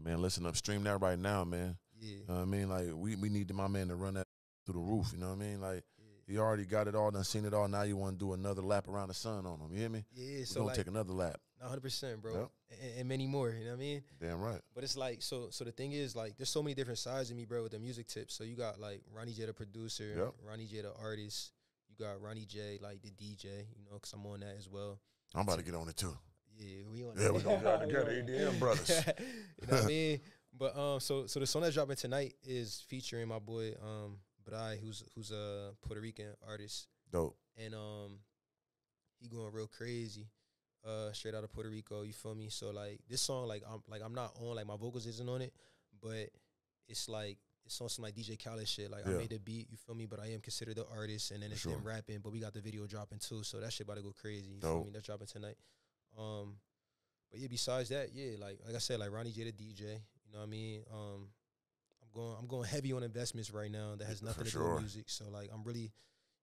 Man, listen up. Stream that right now, man. Yeah. You know what I mean? Like, we need my man to run that through the roof, you know what I mean? Like, he already got it all, done seen it all. Now you want to do another lap around the sun on him. You hear me? Yeah, so going to take another lap. 100%, bro. Yep. And many more, you know what I mean? Damn right. But it's like, so the thing is, like, there's so many different sides of me, bro, with the music tips. So you got, like, Ronnyj the producer, Ronnyj the artist. You got Ronnyj, like, the DJ, you know, because I'm on that as well. I'm about to get on it, too. Yeah, we on that. Yeah, we're going to drive together, EDM brothers. You know what I mean? But, so the song that's dropping tonight is featuring my boy, Brai, who's a Puerto Rican artist. Dope. And he going real crazy, straight out of Puerto Rico. You feel me? So like this song, I'm not on, like my vocals isn't on it, but it's on some like DJ Khaled shit. Like I made the beat, you feel me? But I am considered the artist, and then it's them rapping. But we got the video dropping too, so that shit about to go crazy. You feel me? That's dropping tonight. But yeah, besides that, yeah, like I said, like Ronnyj the DJ. You know what I mean? I'm going heavy on investments right now that has nothing to do with music. So like I'm really,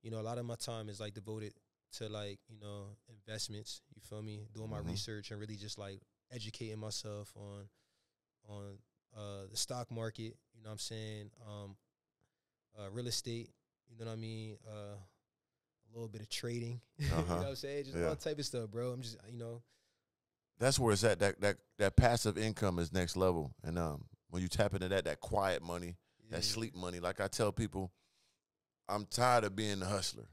you know, a lot of my time is like devoted to like, you know, investments, you feel me? Doing my research and really just like educating myself on the stock market, you know what I'm saying? Real estate, you know what I mean? A little bit of trading, you know what I'm saying? Just all type of stuff, bro. I'm just, you know. That's where it's at. That passive income is next level. And when you tap into that quiet money, that sleep money, like I tell people, I'm tired of being the hustler.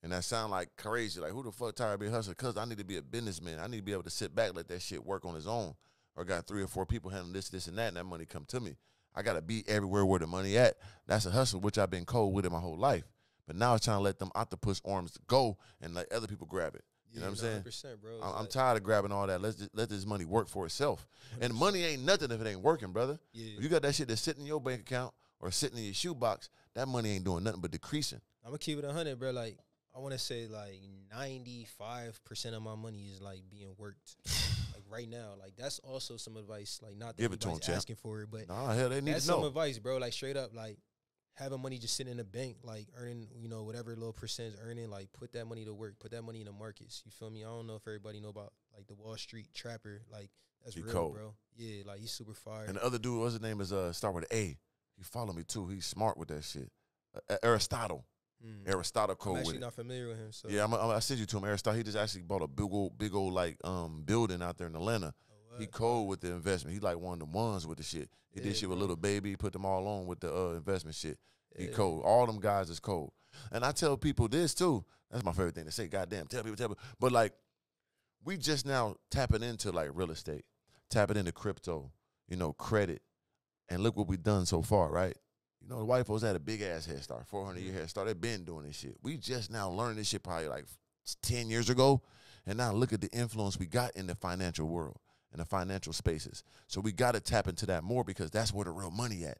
And that sound like crazy. Like, who the fuck tired of being a hustler? Because I need to be a businessman. I need to be able to sit back, let that shit work on its own. Or got 3 or 4 people handling this, and that, and that money come to me. I got to be everywhere where the money at. That's a hustle, which I've been cold with it my whole life. But now it's trying to let them octopus arms go and let other people grab it. You know what I'm saying? Bro. I'm tired of grabbing all that. Let this money work for itself. 100%. And money ain't nothing if it ain't working, brother. Yeah. If you got that shit that's sitting in your bank account or sitting in your shoebox, that money ain't doing nothing but decreasing. I'm going to keep it 100, bro. Like, I want to say, like, 95% of my money is, like, being worked. Like, right now. Like, that's also some advice. Like, not that anybody's asking for it, but nah, hell, they need that's to know. some advice, bro. Like, straight up, like, having money just sitting in the bank, like earning, you know, whatever little percentage earning, like put that money to work, put that money in the markets. You feel me? I don't know if everybody know about like the Wall Street trapper. Like that's real, cold. bro. Yeah, like he's super fire. And the other dude, what's his name, is start with an A. He follow me too. He's smart with that shit. Aristotle. Aristotle code. I'm actually with not familiar with him. So yeah, I send you to him. Aristotle. He just actually bought a big old like building out there in Atlanta. He cold with the investment. He like one of the ones with the shit. He did shit with Little Baby, put them all on with the investment shit. He cold. All them guys is cold. And I tell people this too. That's my favorite thing to say. Goddamn, tell people. But like, we just now tapping into like real estate, tapping into crypto, you know, credit, and look what we've done so far, right? You know, the white folks had a big ass head start, 400-year head start. They've been doing this shit. We just now learned this shit probably like 10 years ago, and now look at the influence we got in the financial world, in the financial spaces. So we got to tap into that more because that's where the real money at.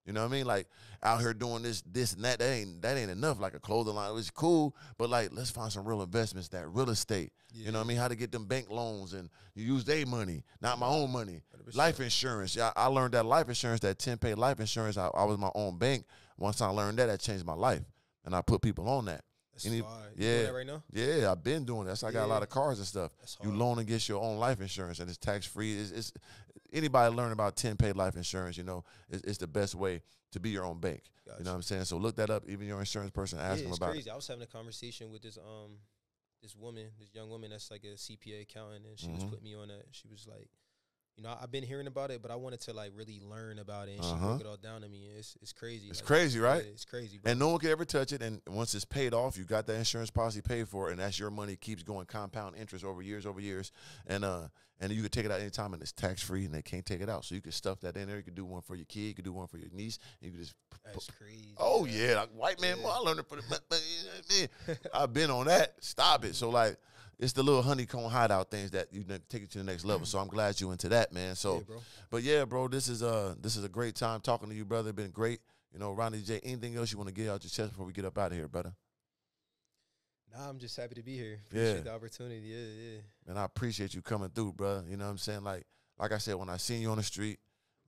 You know what I mean? Like out here doing this and that. That ain't enough. Like a clothing line, it's cool, but like let's find some real investments. That real estate. Yeah. You know what I mean? How to get them bank loans and you use their money, not my own money. 100%. Life insurance. Yeah, I learned that life insurance, that 10-pay life insurance. I was my own bank. Once I learned that, that changed my life, and I put people on that. That's fine. You doing that right now? Yeah, I've been doing that. So I got a lot of cars and stuff. You loan against your own life insurance, and it's tax free. It's anybody learn about 10-pay life insurance, you know, it's the best way to be your own bank. Gotcha. You know what I'm saying? So look that up. Even your insurance person, ask them about crazy. I was having a conversation with this young woman that's like a CPA accountant, and she was putting me on that. She was like, you know, I've been hearing about it, but I wanted to like really learn about it, and she broke it all down to me. It's crazy. It's like, crazy, right? Yeah, it's crazy, bro. And no one can ever touch it. And once it's paid off, you got that insurance policy paid for, and that's your money. Keeps going compound interest over years, and you can take it out anytime, and it's tax free, and they can't take it out. So you can stuff that in there. You can do one for your kid. You can do one for your niece. And you can just. That's crazy. Oh yeah, like, white man. Well, I learned it for the. I've been on that. Stop it. So like. It's the little honeycomb hideout things that you take it to the next level. So I'm glad you into that, man. So, bro. But yeah, bro, this is a great time talking to you, brother. It's been great. You know, Ronny J. Anything else you want to get out your chest before we get up out of here, brother? Nah, I'm just happy to be here. Appreciate the opportunity. Yeah. And I appreciate you coming through, bro. You know what I'm saying? Like I said, when I seen you on the street,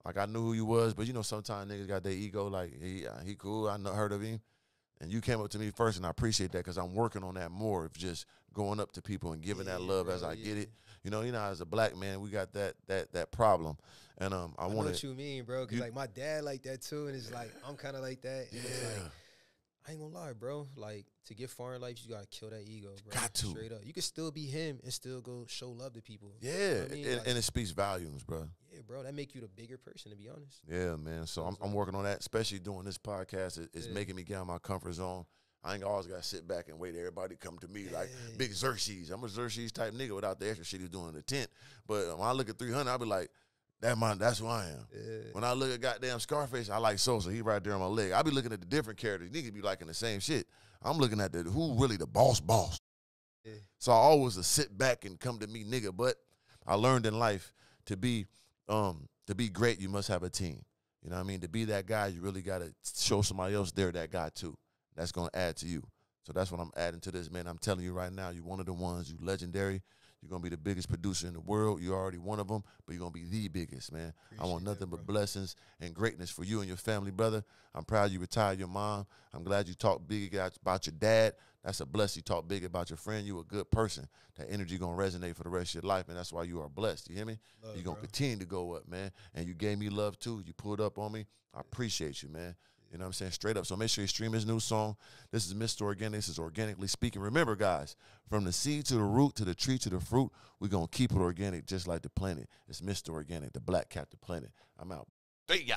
like I knew who you was, but you know, sometimes niggas got their ego. Like he cool. I heard of him. And you came up to me first, and I appreciate that because I'm working on that more of just going up to people and giving that love as I get it. You know, as a black man, we got that problem. And I know what you mean, bro, because like my dad like that too, and it's like I'm kind of like that. And it's like, I ain't gonna lie, bro. Like to get far in life, you gotta kill that ego, bro. Got to. Straight up. You can still be him and still go show love to people. Yeah, you know what I mean? and it speaks volumes, bro. Yeah, bro. That make you the bigger person, to be honest. Yeah, man. So I'm working on that, especially doing this podcast. It's making me get out of my comfort zone. I ain't always got to sit back and wait everybody to come to me like big Xerxes. I'm a Xerxes type nigga without the extra shit he's doing in the tent. But when I look at 300, I'll be like, that's who I am. Yeah. When I look at goddamn Scarface, I like Sosa. He right there on my leg. I be looking at the different characters. Niggas be liking the same shit. I'm looking at who really the boss. Yeah. So I always sit back and come to me, nigga. But I learned in life to be great, you must have a team. You know what I mean? To be that guy, you really got to show somebody else they're that guy too. That's going to add to you. So that's what I'm adding to this, man. I'm telling you right now, you're one of the ones. You legendary. You're going to be the biggest producer in the world. You're already one of them, but you're going to be the biggest, man. Appreciate I want nothing but blessings and greatness for you and your family, brother. I'm proud you retired your mom. I'm glad you talked big about your dad. That's a blessing. You talk big about your friend. You a good person. That energy going to resonate for the rest of your life, and that's why you are blessed. You hear me? You're going to continue to go up, man. And you gave me love, too. You pulled up on me. I appreciate you, man. You know what I'm saying? Straight up. So make sure you stream his new song. This is Mr. Organic. This is Organically Speaking. Remember, guys, from the seed to the root to the tree to the fruit, we're going to keep it organic just like the planet. It's Mr. Organic, the black cat, the planet. I'm out. Hey, ya.